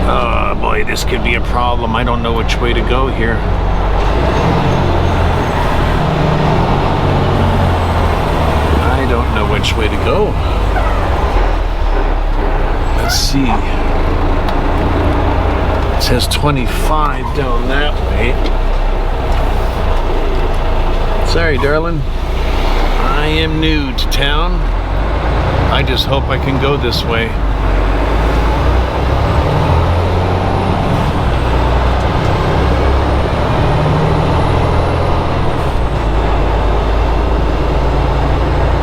Oh boy, this could be a problem. I don't know which way to go here. I don't know which way to go. Let's see. It says 25 down that way. Sorry, darling. I am new to town. I just hope I can go this way.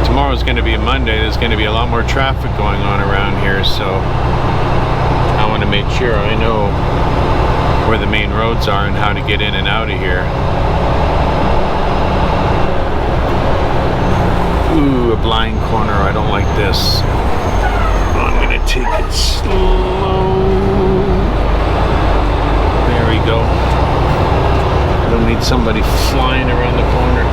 Tomorrow's going to be a Monday. There's going to be a lot more traffic going on around here, so I want to make sure I know where the main roads are and how to get in and out of here. Ooh, a blind corner. I don't like this. I'm going to take it slow. There we go. I don't need somebody flying around the corner.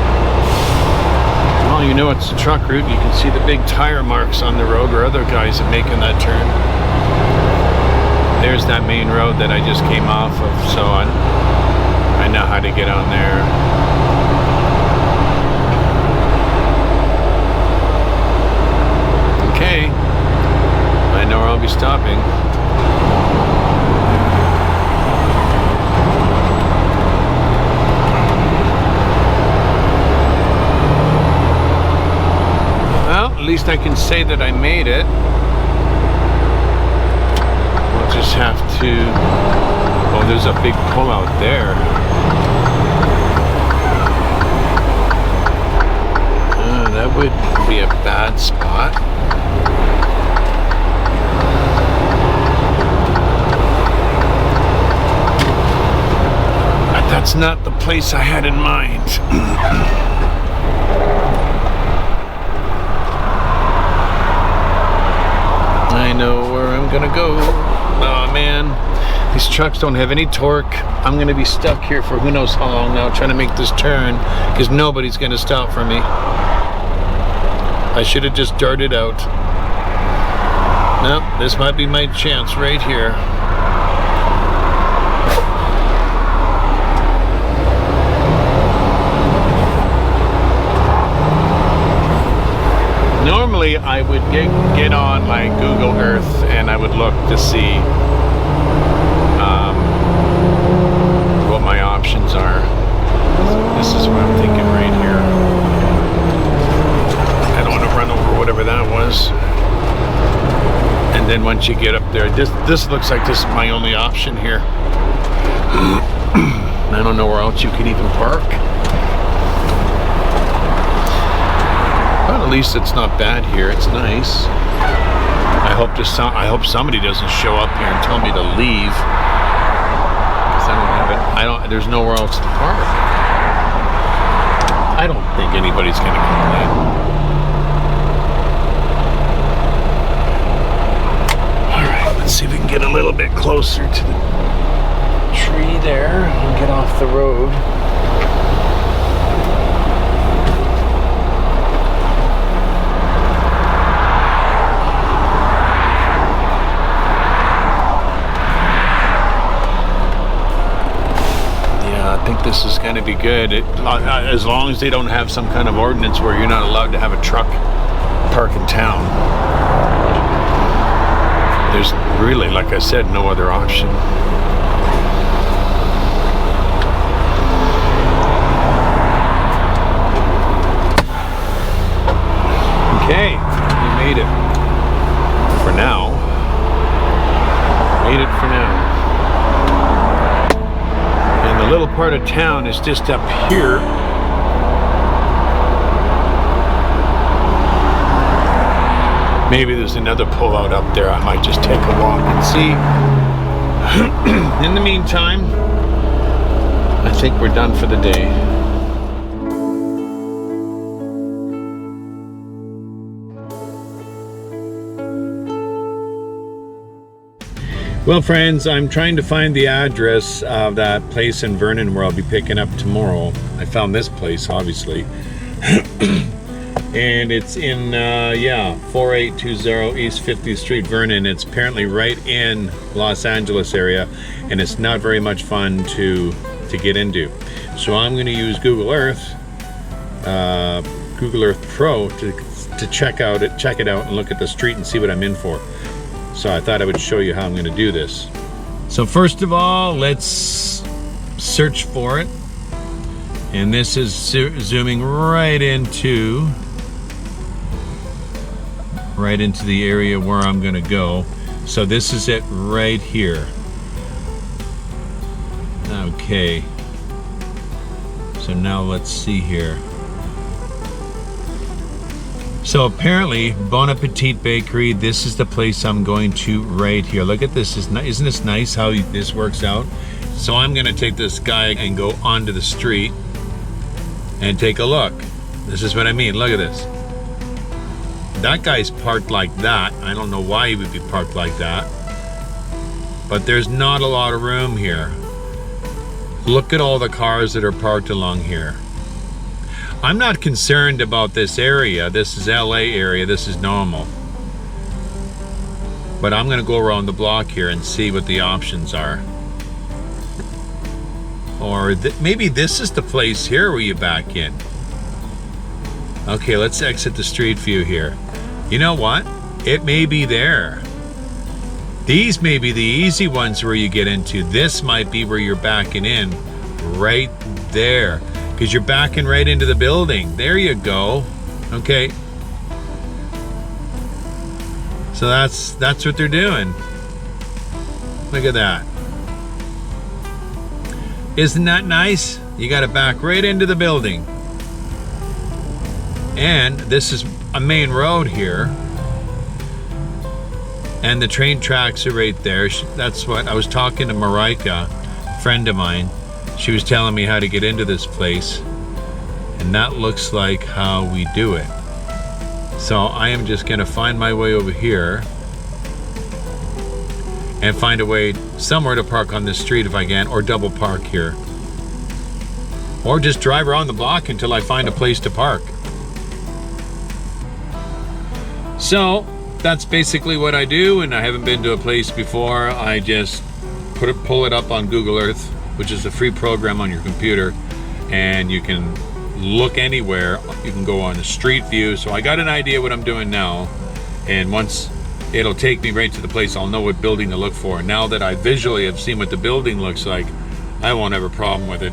Well, you know it's a truck route. You can see the big tire marks on the road where other guys are making that turn. There's that main road that I just came off of, so I know how to get on there. Okay, I know where I'll be stopping. Well, at least I can say that I made it. We'll just have to... Oh, there's a big pull out there. That would be a bad spot. But that's not the place I had in mind. I know where I'm gonna go. Oh man, these trucks don't have any torque. I'm gonna be stuck here for who knows how long now trying to make this turn because nobody's gonna stop for me. I should have just darted out. Nope, this might be my chance right here. normally I would get on like Google Earth and I would look to see what my options are. So this is what I'm thinking right here. I don't want to run over whatever that was. And then once you get up there, this looks like this is my only option here. I don't know where else you can even park. But at least it's not bad here. It's nice. I hope somebody doesn't show up here and tell me to leave. 'Cause I don't have it. There's nowhere else to park. I don't think anybody's gonna complain. Alright, let's see if we can get a little bit closer to the tree there and get off the road. Yeah, I think this is going to be good. As long as they don't have some kind of ordinance where you're not allowed to have a truck park in town. There's really, like I said, no other option. Okay, we made it for now. Made it for now. And the little part of town is just up here. Maybe there's another pullout up there. I might just take a walk and see. In the meantime, I think we're done for the day. Well, friends, I'm trying to find the address of that place in Vernon where I'll be picking up tomorrow. I found this place, obviously. And it's in, 4820 East 50th Street, Vernon. It's apparently right in Los Angeles area, and it's not very much fun to get into. So I'm going to use Google Earth Pro to check it out and look at the street and see what I'm in for. So I thought I would show you how I'm going to do this. So first of all, let's search for it. And this is zooming right into the area where I'm going to go. So this is it right here. Okay. So now let's see here. So apparently, Bon Appetit Bakery, this is the place I'm going to right here. Look at this. Isn't this nice how this works out? So I'm going to take this guy and go onto the street and take a look. This is what I mean. Look at this. That guy's parked like that. I don't know why he would be parked like that. But there's not a lot of room here. Look at all the cars that are parked along here. I'm not concerned about this area. This is LA area. This is normal. But I'm going to go around the block here and see what the options are. Or maybe this is the place here where you back in. Okay, let's exit the street view here. You know what? It may be there. These may be the easy ones where you get into. This might be where you're backing in. Right there. Because you're backing right into the building. There you go. Okay. So that's what they're doing. Look at that. Isn't that nice? You got to back right into the building. And this is a main road here. And the train tracks are right there. That's what I was talking to Marika, a friend of mine. She was telling me how to get into this place. And that looks like how we do it. So I am just going to find my way over here and find a way somewhere to park on this street if I can, or double park here. Or just drive around the block until I find a place to park. So that's basically what I do, and I haven't been to a place before. I just pull it up on Google Earth, which is a free program on your computer, and you can look anywhere. You can go on the street view. So I got an idea what I'm doing now. And once it'll take me right to the place, I'll know what building to look for. And now that I visually have seen what the building looks like, I won't have a problem with it.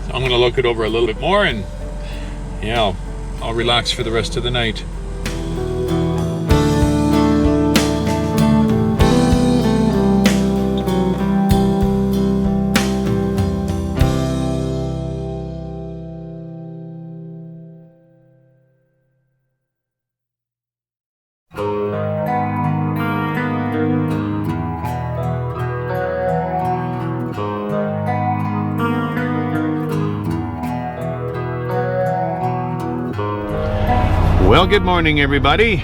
So I'm gonna look it over a little bit more, and yeah, I'll relax for the rest of the night. Well, good morning, everybody.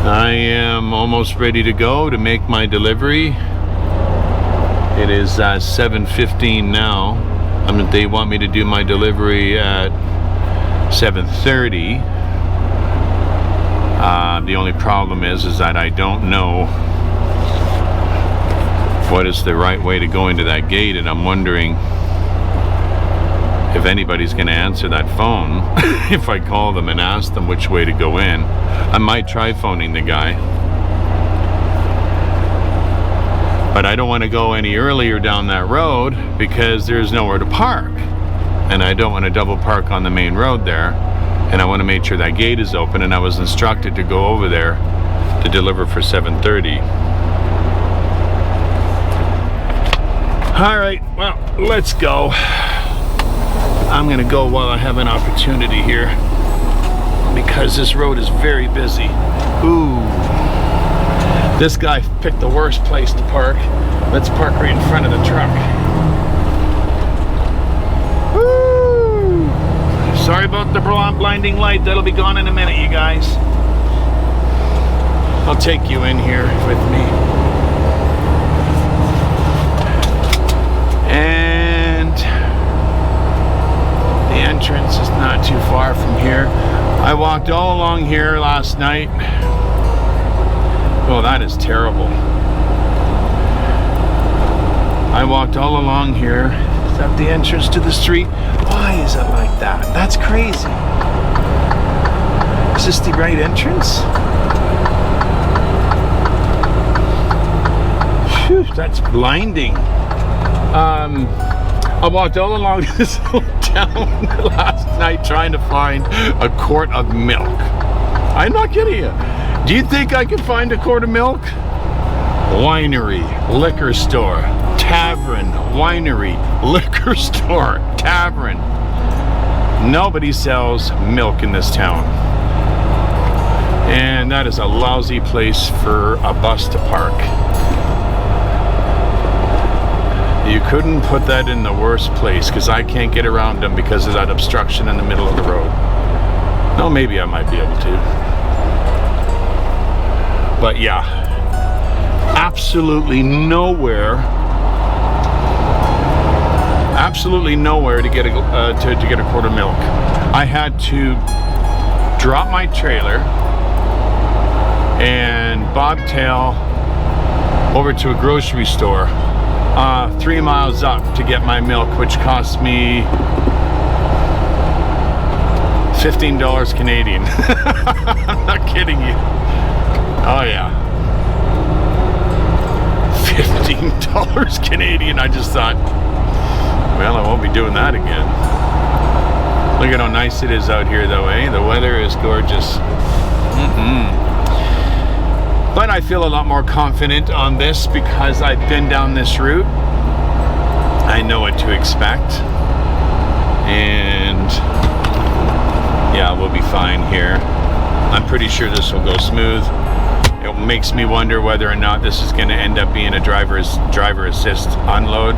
I am almost ready to go to make my delivery. It is 7:15 now. They want me to do my delivery at 7:30. The only problem is that I don't know what is the right way to go into that gate, and I'm wondering if anybody's going to answer that phone if I call them and ask them which way to go in. I might try phoning the guy, but I don't want to go any earlier down that road because there's nowhere to park, and I don't want to double park on the main road there, and I want to make sure that gate is open, and I was instructed to go over there to deliver for 7:30. All right, well, let's go. I'm gonna go while I have an opportunity here because this road is very busy. Ooh, this guy picked the worst place to park. Let's park right in front of the truck. Woo! Sorry about the blinding light. That'll be gone in a minute, you guys. I'll take you in here with me. And the entrance is not too far from here. I walked all along here last night. Oh, that is terrible. I walked all along here. Is that the entrance to the street? Why is it like that? That's crazy. Is this the right entrance? Phew, that's blinding. I walked all along this little town last night trying to find a quart of milk. I'm not kidding you. Do you think I could find a quart of milk? Winery, liquor store, tavern, winery, liquor store, tavern. Nobody sells milk in this town. And that is a lousy place for a bus to park. You couldn't put that in the worst place because I can't get around them because of that obstruction in the middle of the road. No, maybe I might be able to. But yeah, absolutely nowhere to get a quart of milk. I had to drop my trailer and bobtail over to a grocery store 3 miles up to get my milk, which cost me $15 Canadian. I'm not kidding you. Oh yeah, $15 Canadian. I just thought, well, I won't be doing that again. Look at how nice it is out here though, eh? The weather is gorgeous. But I feel a lot more confident on this because I've been down this route. I know what to expect. And yeah, we'll be fine here. I'm pretty sure this will go smooth. It makes me wonder whether or not this is going to end up being a driver assist unload.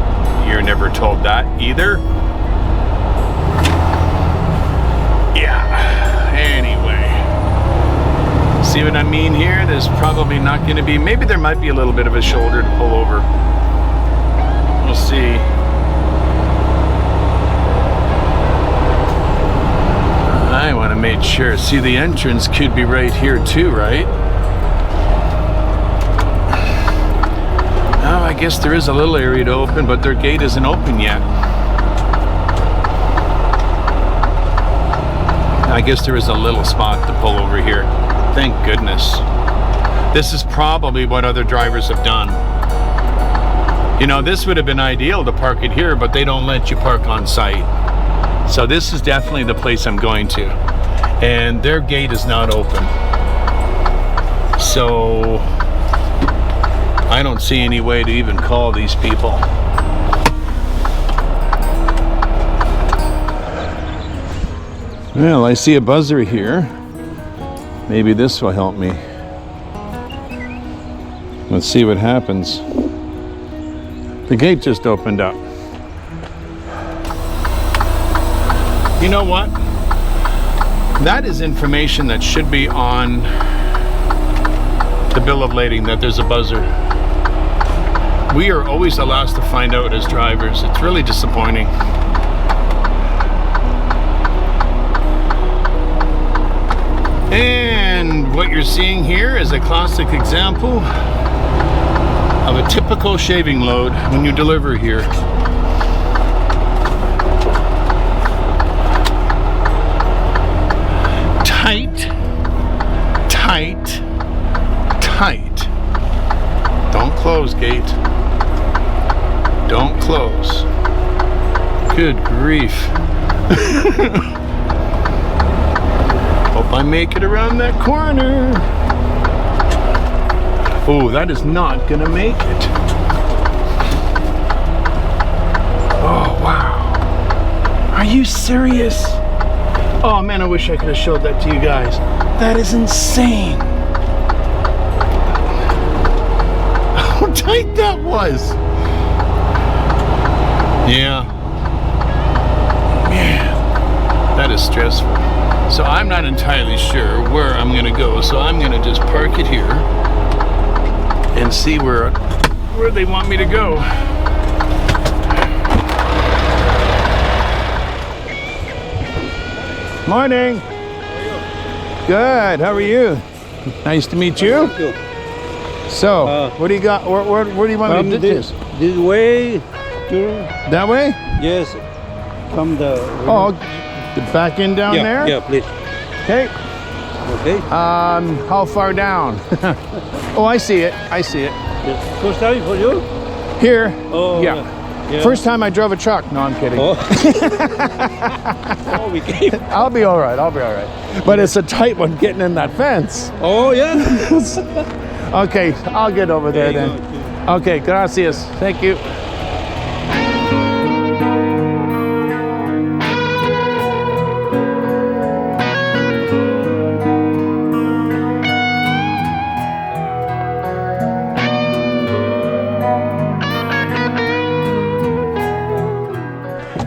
You're never told that either. Yeah. Anyway. See what I mean here? There's probably not going to be, maybe there might be a little bit of a shoulder to pull over. We'll see. I want to make sure. See, the entrance could be right here too, right? Oh, I guess there is a little area to open, but their gate isn't open yet. I guess there is a little spot to pull over here. Thank goodness. This is probably what other drivers have done. You know, this would have been ideal to park it here, but they don't let you park on site. So this is definitely the place I'm going to. And their gate is not open. So I don't see any way to even call these people. Well, I see a buzzer here. Maybe this will help me. Let's see what happens. The gate just opened up. You know what? That is information that should be on the bill of lading, that there's a buzzer. We are always the last to find out as drivers. It's really disappointing. And what you're seeing here is a classic example of a typical shaving load when you deliver here. Tight, tight, tight. Don't close, gate. Don't close. Good grief. Hope I make it around that corner. Oh, that is not gonna make it. Oh, wow. Are you serious? Oh man, I wish I could have showed that to you guys. That is insane. How tight that was. Yeah. Man, that is stressful. So I'm not entirely sure where I'm gonna go. So I'm gonna just park it here and see where they want me to go. Morning. How are you? Good. How are you? Nice to meet you. Thank you. So, what do you got? Where do you want me to do this? This way to That way? yes, from the Oh, the back end down yeah, there? yeah, please. Okay. Okay. How far down? Oh, I see it. I see it. Yes. First time for you? Here. Oh Yeah. yeah. First time I drove a truck. No, I'm kidding. Oh. Oh, we came. I'll be all right. I'll be all right. But it's a tight one getting in that fence. Oh yeah. Okay, I'll get over there There then. you go. Okay, gracias. Thank you.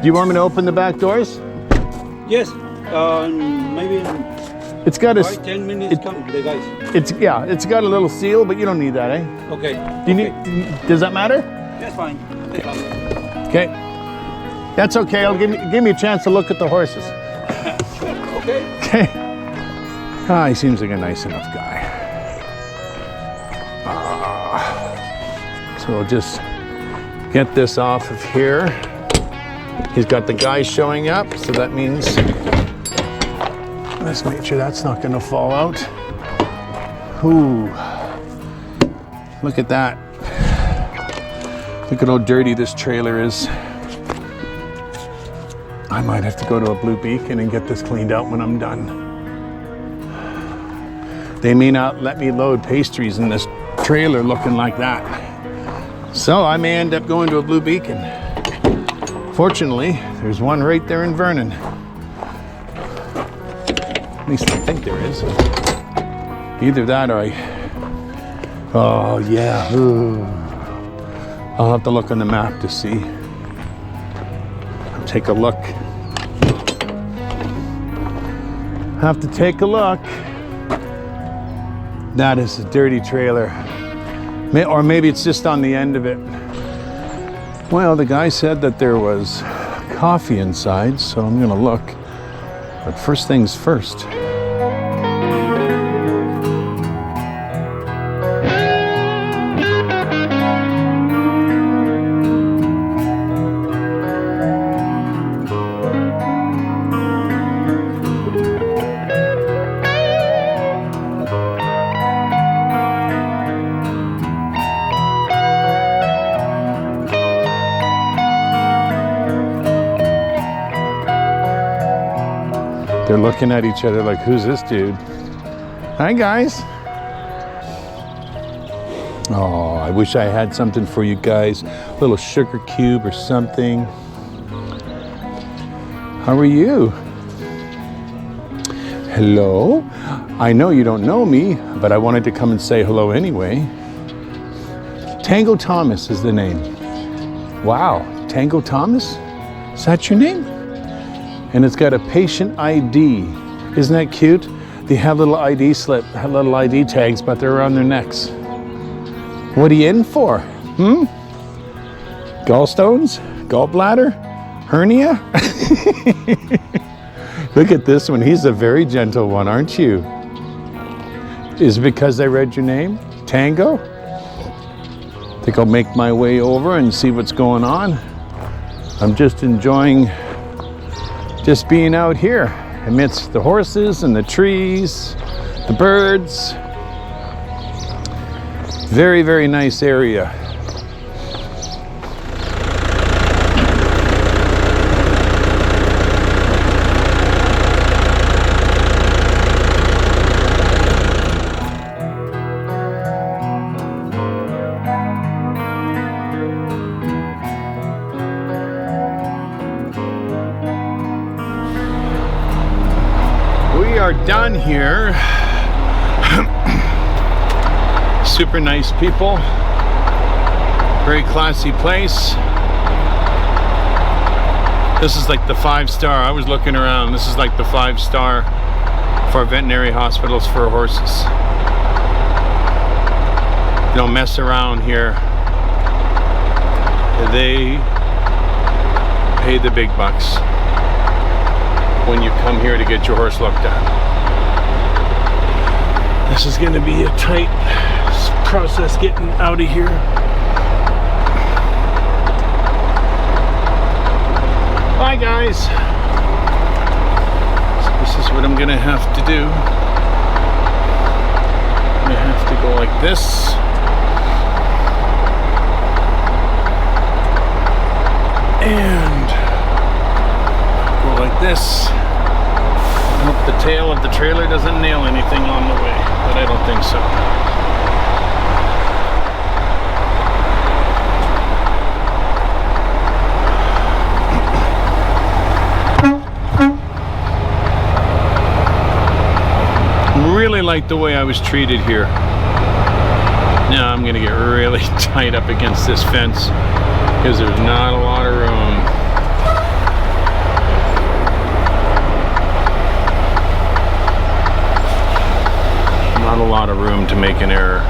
Do you want me to open the back doors? Yes. Maybe in It's got a, 5-10 minutes. it- Come, the guys. it's got a little seal, but you don't need that, eh? Okay. Do you need? Does that matter? That's fine. That's fine. Okay. That's okay. I'll give me a chance to look at the horses. Okay. Okay. Ah, he seems like a nice enough guy. So we'll just get this off of here. He's got the guy showing up, so that means let's make sure that's not going to fall out. Ooh. Look at that. Look at how dirty this trailer is. I might have to go to a Blue Beacon and get this cleaned out when I'm done. They may not let me load pastries in this trailer looking like that. So I may end up going to a Blue Beacon. Fortunately, there's one right there in Vernon. At least I think there is. Either that or oh yeah. Ooh. I'll have to look on the map to see. Take a look. Have to take a look. That is a dirty trailer. Or maybe it's just on the end of it. Well, the guy said that there was coffee inside, so I'm gonna look. But first things first. They're looking at each other like, who's this dude? Hi, guys. Oh, I wish I had something for you guys. A little sugar cube or something. How are you? Hello? I know you don't know me, but I wanted to come and say hello anyway. Tango Thomas is the name. Wow, Tango Thomas? Is that your name? And it's got a patient ID. Isn't that cute? They have little ID little ID tags, but they're around their necks. What are you in for? Gallstones? Gallbladder? Hernia? Look at this one. He's a very gentle one, aren't you? Is it because I read your name? Tango? I think I'll make my way over and see what's going on. I'm just enjoying just being out here amidst the horses and the trees, the birds. Very, very nice area. We are done here. Super nice people. Very classy place. This is like the 5-star. I was looking around. This is like the 5-star for veterinary hospitals for horses. You don't mess around here. They pay the big bucks when you come here to get your horse looked at. This is going to be a tight process getting out of here. Bye, guys. So this is what I'm going to have to do. I'm going to have to go like this. And go like this. I hope the tail of the trailer doesn't nail anything on the way, but I don't think so. Really like the way I was treated here. Now I'm gonna get really tight up against this fence because there's not a lot of room. Not a lot of room to make an error.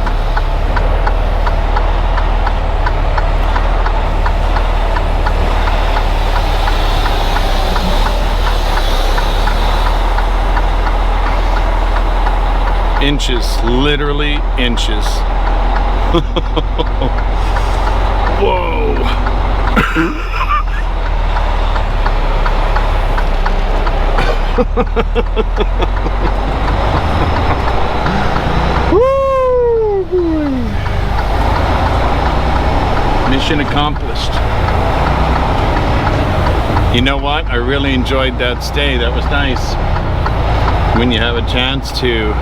Inches, literally inches. Whoa. Woo, boy. Mission accomplished. You know what? I really enjoyed that stay. That was nice. When you have a chance to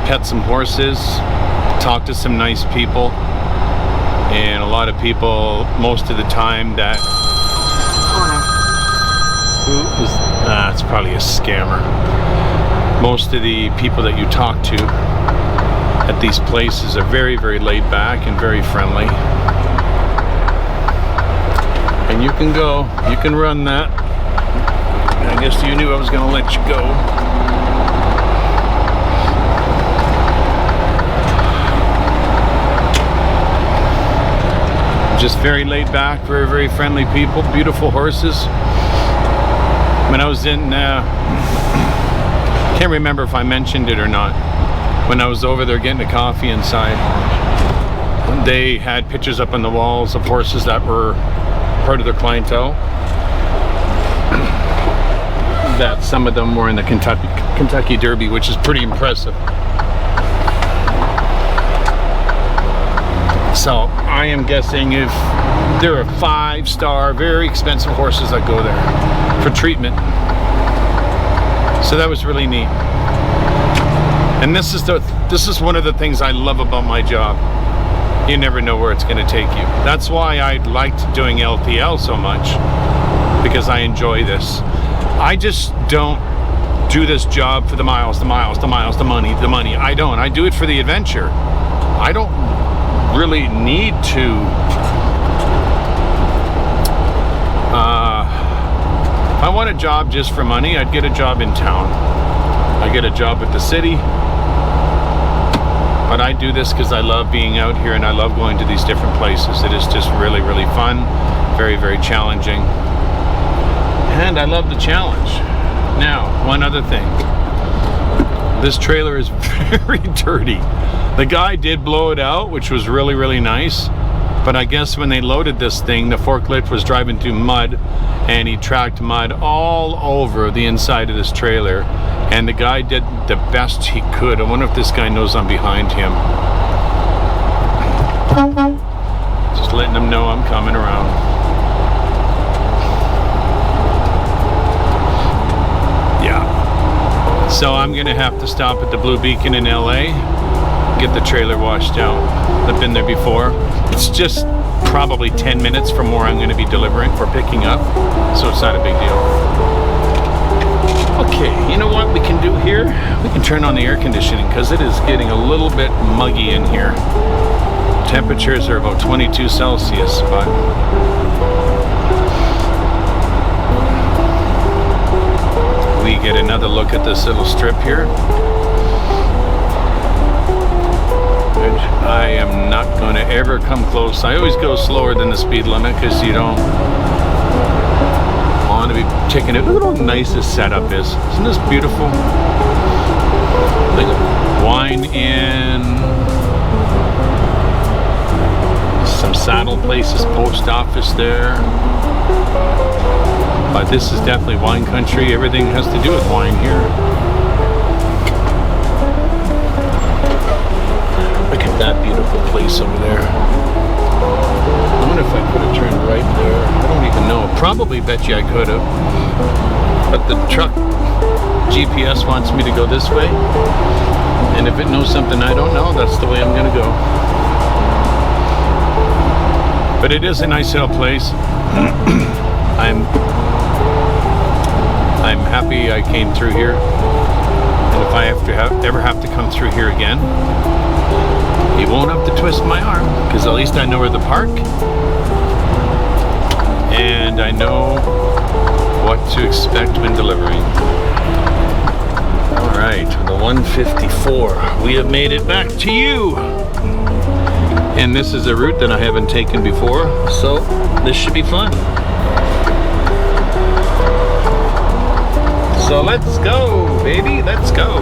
pet some horses, talk to some nice people, and a lot of people most of the time that it's probably a scammer. Most of the people that you talk to at these places are very, very laid back and very friendly. And you can go, you can run that. I guess you knew I was going to let you go. Just very laid back, very, very friendly people, beautiful horses. When I was in, can't remember if I mentioned it or not, when I was over there getting a coffee inside, they had pictures up on the walls of horses that were part of their clientele. That some of them were in the Kentucky Derby, which is pretty impressive. So I am guessing if there are 5-star, very expensive horses that go there for treatment. So that was really neat. And this is one of the things I love about my job. You never know where it's going to take you. That's why I liked doing LTL so much, because I enjoy this. I just don't do this job for the miles, the money. I don't. I do it for the adventure. I don't really need to if I want a job just for money, I'd get a job in town. I get a job at the city. But I do this because I love being out here and I love going to these different places. It is just really, really fun. Very, very challenging. And I love the challenge. Now, one other thing. This trailer is very dirty. The guy did blow it out, which was really, really nice. But I guess when they loaded this thing, the forklift was driving through mud and he tracked mud all over the inside of this trailer. And the guy did the best he could. I wonder if this guy knows I'm behind him. Just letting him know I'm coming around. Yeah. So I'm gonna have to stop at the Blue Beacon in LA, get the trailer washed out. I've been there before. It's just probably 10 minutes from where I'm gonna be delivering or picking up. So it's not a big deal. Okay, you know what we can do here? We can turn on the air conditioning because it is getting a little bit muggy in here. Temperatures are about 22 Celsius, but we get another look at this little strip here. Which I am not going to ever come close. I always go slower than the speed limit because you don't want to be taking it. Look at how nice this setup is. Isn't this beautiful? Look at wine in. Some saddle places, post office there. But this is definitely wine country. Everything has to do with wine here. Look at that beautiful place over there. I wonder if I could have turned right there. I don't even know. Probably bet you I could have. But the truck GPS wants me to go this way. And if it knows something I don't know, that's the way I'm going to go. But it is a nice little place. I'm happy I came through here. And if I ever have to come through here again, you won't have to twist my arm, because at least I know where to park. And I know what to expect when delivering. Alright, the 154. We have made it back to you. And this is a route that I haven't taken before, so this should be fun. So let's go, baby, let's go.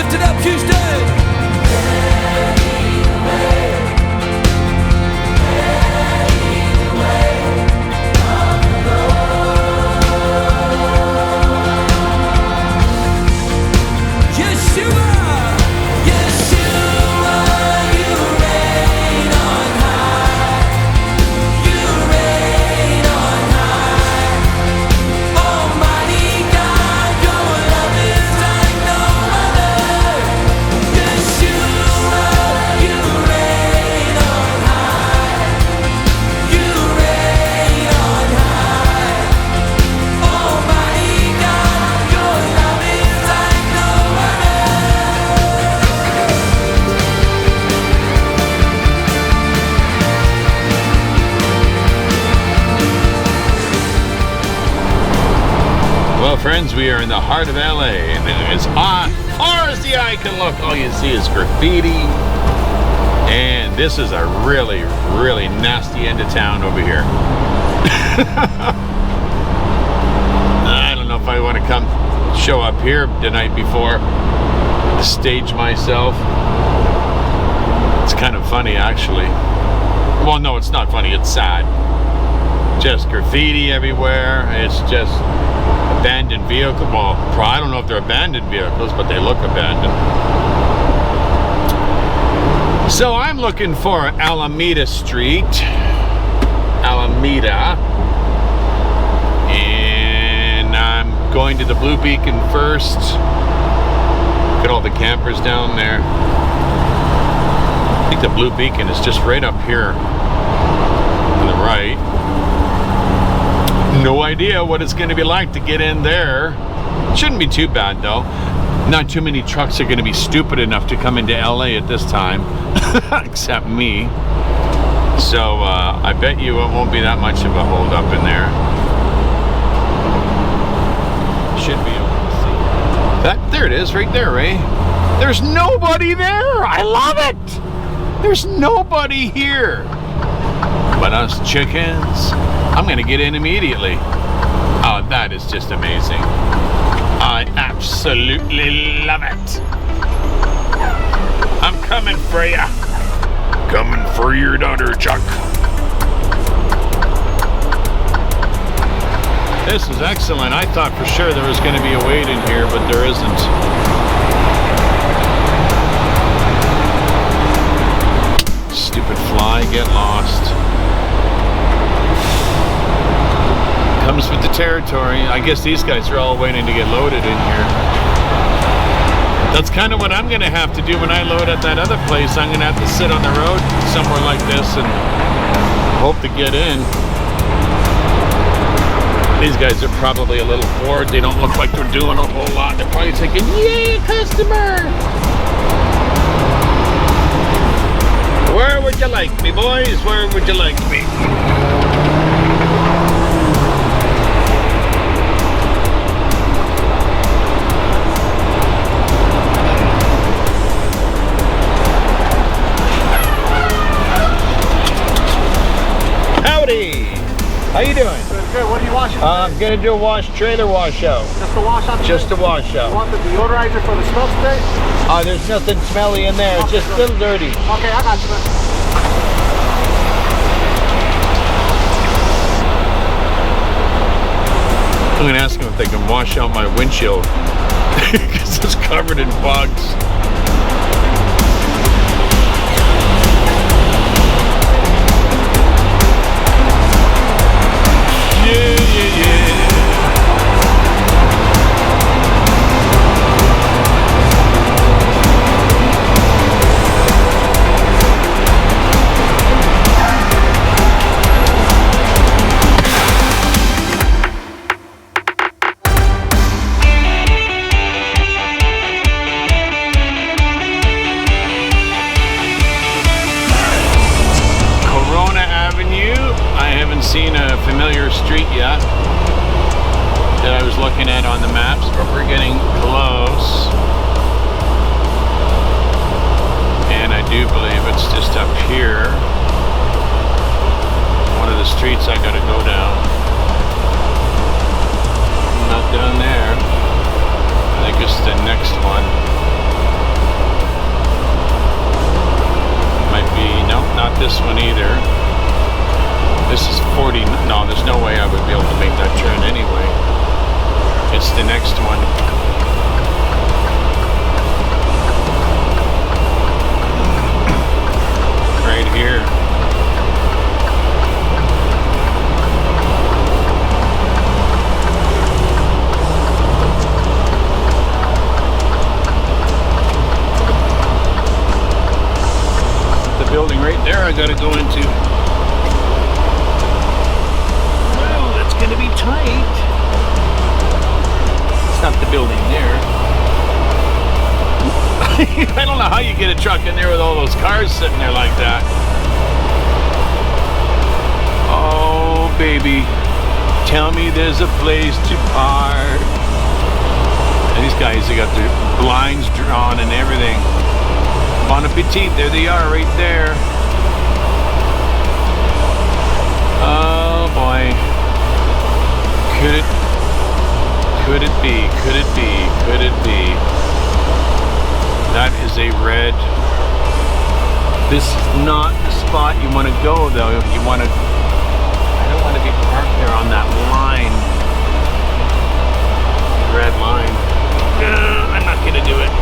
Lift it up, Houston. Yeshua, Yeshua, you reign on high. You reign on high. Almighty God, your love is like no other. Yeshua, you reign on high. You reign on high. Almighty God, your love is like no other. Well, friends, we are in the heart of LA, and as far as the eye can look, all you see is graffiti. And this is a really, really nasty end of town over here. I don't know if I want to come show up here the night before, stage myself. It's kind of funny, actually. Well, no, it's not funny. It's sad. Just graffiti everywhere. It's just abandoned vehicles. Well, I don't know if they're abandoned vehicles, but they look abandoned. So I'm looking for Alameda Street. Alameda. And I'm going to the Blue Beacon first. Look at all the campers down there. I think the Blue Beacon is just right up here on the right. No idea what it's going to be like to get in there. Shouldn't be too bad though. Not too many trucks are going to be stupid enough to come into LA at this time, except me. So I bet you it won't be that much of a hold up in there. Should be able to see that. There it is, right there, Ray. There's nobody there. I love it. There's nobody here but us chickens. I'm gonna get in immediately. Oh, that is just amazing. I absolutely love it. I'm coming for ya. Coming for your daughter, Chuck. This is excellent. I thought for sure there was going to be a wait in here, but there isn't. Stupid fly, get lost. Comes with the territory. I guess these guys are all waiting to get loaded in here. That's kind of what I'm going to have to do when I load at that other place. I'm going to have to sit on the road somewhere like this and hope to get in. These guys are probably a little bored. They don't look like they're doing a whole lot. They're probably thinking, yay, customer! Where would you like me, boys? Where would you like me? Howdy! How you doing? Good. What are you washing? I'm gonna do a trailer washout. Just a wash out? Just a washout. You want the deodorizer for the smell spray? There's nothing smelly in there. It's just a little dirty. Okay, I got you, man. I'm gonna ask them if they can wash out my windshield because it's covered in bugs. Yeah, yeah, yeah. Seen a familiar street yet that I was looking at on the maps, but we're getting close. And I do believe it's just up here. One of the streets I gotta go down. Not down there. I think it's the next one. this one either. This is 40. No, there's no way I would be able to make that turn anyway. It's the next one. Right here. The building right there I gotta go into. Well, that's gonna be tight. It's not the building there. I don't know how you get a truck in there with all those cars sitting there like that. Oh, baby. Tell me there's a place to park. And these guys, they got their blinds drawn and everything. Bon appetit, there they are right there. Oh boy. Could it be? Could it be? Could it be? That is a red. This is not the spot you want to go though. You want to, I don't want to be parked there on that line. Red line. I'm not gonna do it.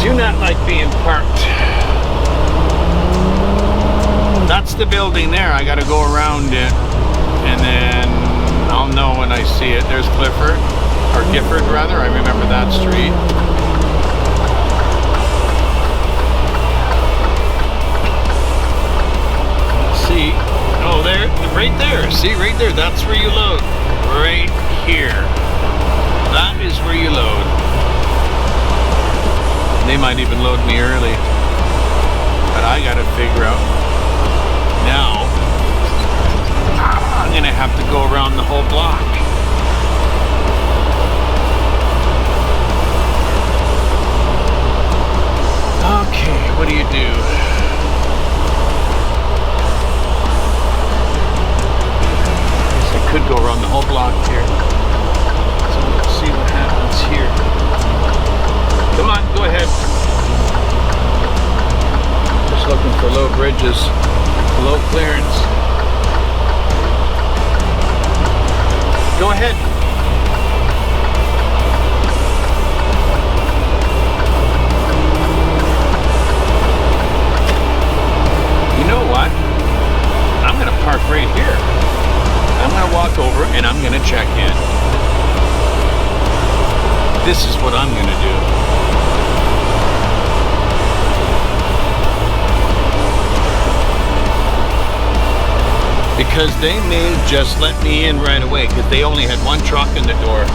Do not like being parked. That's the building there. I gotta go around it and then I'll know when I see it. There's Clifford, or Gifford rather. I remember that street. Let's see. Oh, there, right there. See, right there. That's where you load. Right here. That is where you load. They might even load me early. But I gotta figure out now. I'm gonna have to go around the whole block. Okay, what do you do? Guess I could go around the whole block here. So let's see what happens here. Come on, go ahead. Just looking for low bridges, low clearance. Go ahead. You know what? I'm gonna park right here. I'm gonna walk over and I'm gonna check in. This is what I'm gonna do. Because they may just let me in right away because they only had one truck in the door.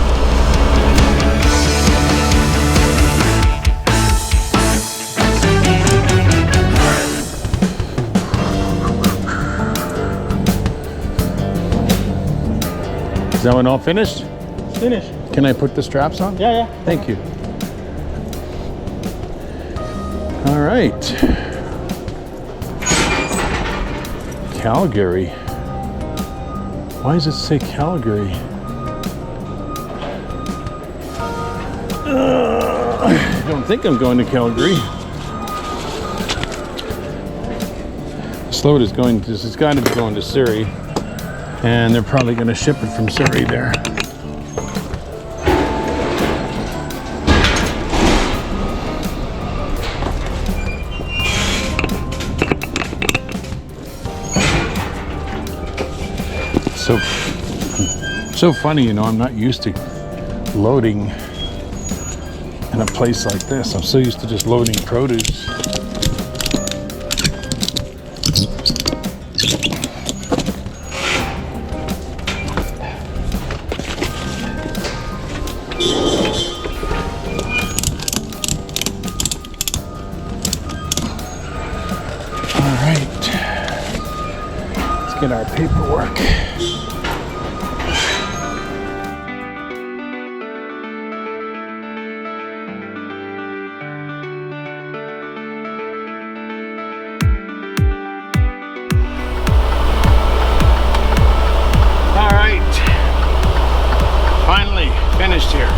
Is that one all finished? Finish. Can I put the straps on? Yeah, yeah. Thank you. All right. Calgary. Why does it say Calgary? I don't think I'm going to Calgary. This load is going to, it's got to be going to Surrey. And they're probably going to ship it from Surrey there. So funny, you know, I'm not used to loading in a place like this. I'm so used to just loading produce. All right, let's get our paperwork. Finished here.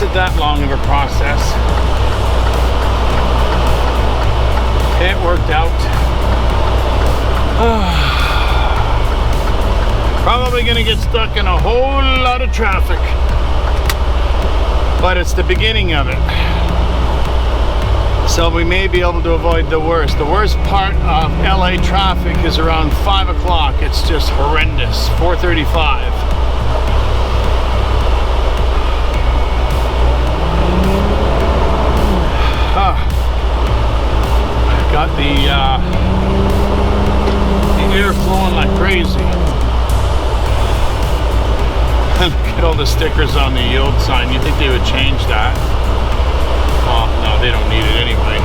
wasn't that long of a process. It worked out. Probably gonna get stuck in a whole lot of traffic, but it's the beginning of it. So we may be able to avoid the worst. The worst part of LA traffic is around 5 o'clock. It's just horrendous. 4:35. Got the air flowing like crazy. Look at all the stickers on the yield sign. You think they would change that? Oh, no, they don't need it anyway.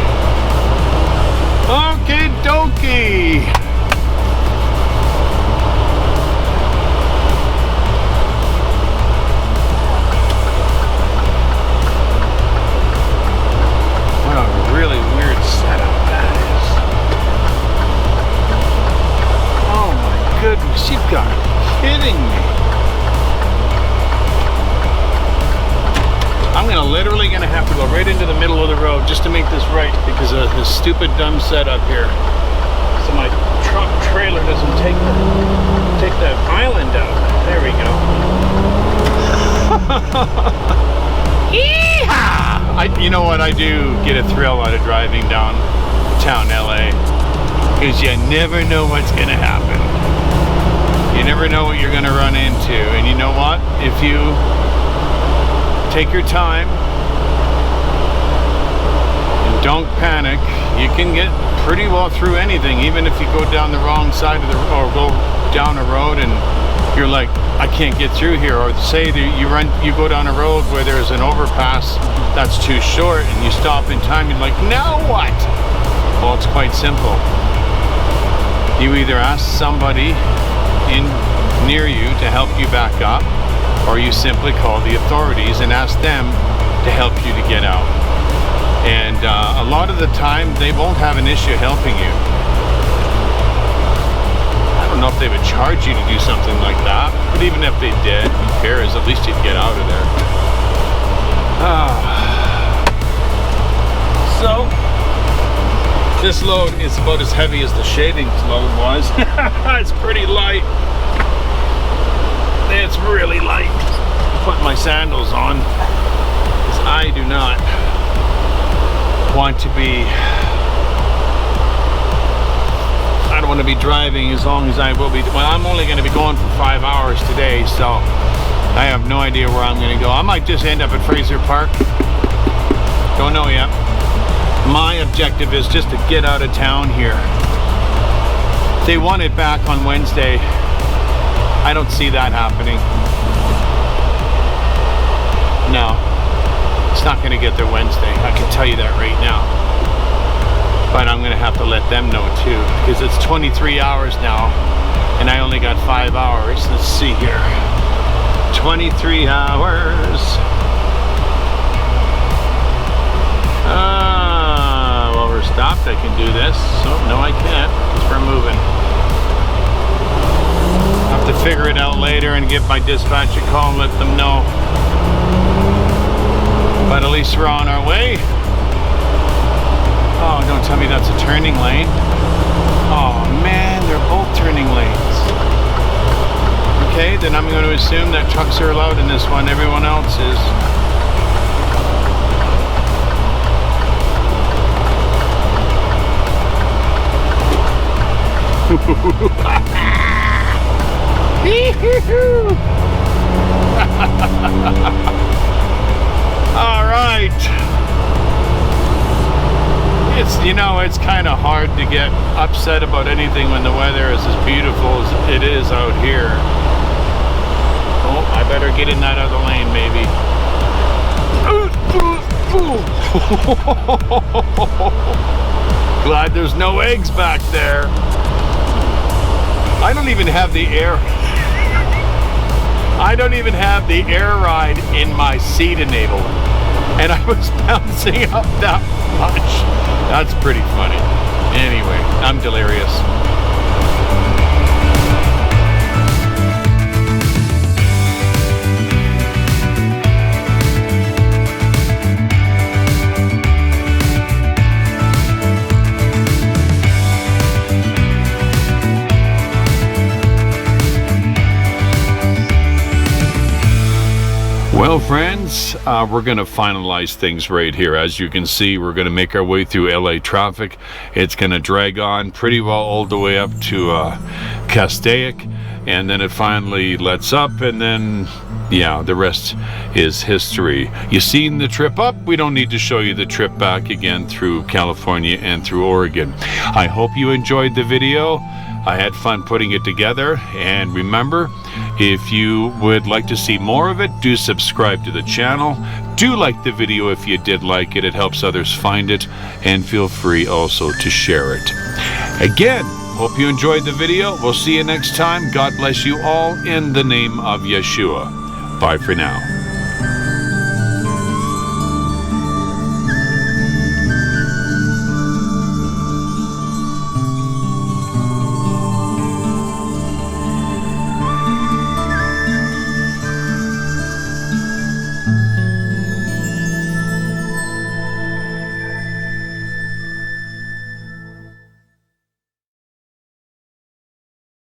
Okie dokie. What a really weird setup that is. Oh my goodness, you gotta be kidding me. I'm literally gonna have to go right into the middle of the road just to make this right because of this stupid dumb setup here. So my truck trailer doesn't take the island out. There we go. Yeehaw! You know what? I do get a thrill out of driving downtown LA because you never know what's gonna happen. You never know what you're gonna run into, and you know what? If you take your time and don't panic, you can get pretty well through anything, even if you go down the wrong side of the or go down a road and you're like, I can't get through here, or say that you go down a road where there's an overpass that's too short and you stop in time, you're like, now what? Well, it's quite simple. You either ask somebody near you to help you back up, or you simply call the authorities and ask them to help you to get out. And a lot of the time, they won't have an issue helping you. I don't know if they would charge you to do something like that, but even if they did, who cares? At least you'd get out of there. So, this load is about as heavy as the shavings load was. It's pretty light. It's really light. Put my sandals on because I do not want to be, I don't want to be driving as long as I will be. Well, I'm only going to be going for 5 hours today, so I have no idea where I'm going to go. I might just end up at Fraser Park. Don't know yet. My objective is just to get out of town here. They want it back on Wednesday. I don't see that happening. No, it's not going to get there Wednesday. I can tell you that right now. But I'm going to have to let them know too, because it's 23 hours now, and I only got 5 hours. Let's see here. 23 hours. Well, we're stopped. I can do this. So no, I can't, because we're moving. To figure it out later and give my dispatch a call and let them know. But at least we're on our way. Oh, don't tell me that's a turning lane. Oh man, they're both turning lanes. Okay, then I'm going to assume that trucks are allowed in this one. Everyone else is. All right. It's kind of hard to get upset about anything when the weather is as beautiful as it is out here. Oh, I better get in that other lane, maybe. Glad there's no eggs back there. I don't even have the air. I don't even have the air ride in my seat enabled. And I was bouncing up that much. That's pretty funny. Anyway, I'm delirious. Well, friends, we're going to finalize things right here. As you can see, we're going to make our way through LA traffic. It's going to drag on pretty well all the way up to Castaic, and then it finally lets up, and then, yeah, the rest is history. You seen the trip up? We don't need to show you the trip back again through California and through Oregon. I hope you enjoyed the video. I had fun putting it together, and remember, if you would like to see more of it, do subscribe to the channel. Do like the video if you did like it. It helps others find it, and feel free also to share it. Again, hope you enjoyed the video. We'll see you next time. God bless you all in the name of Yeshua. Bye for now.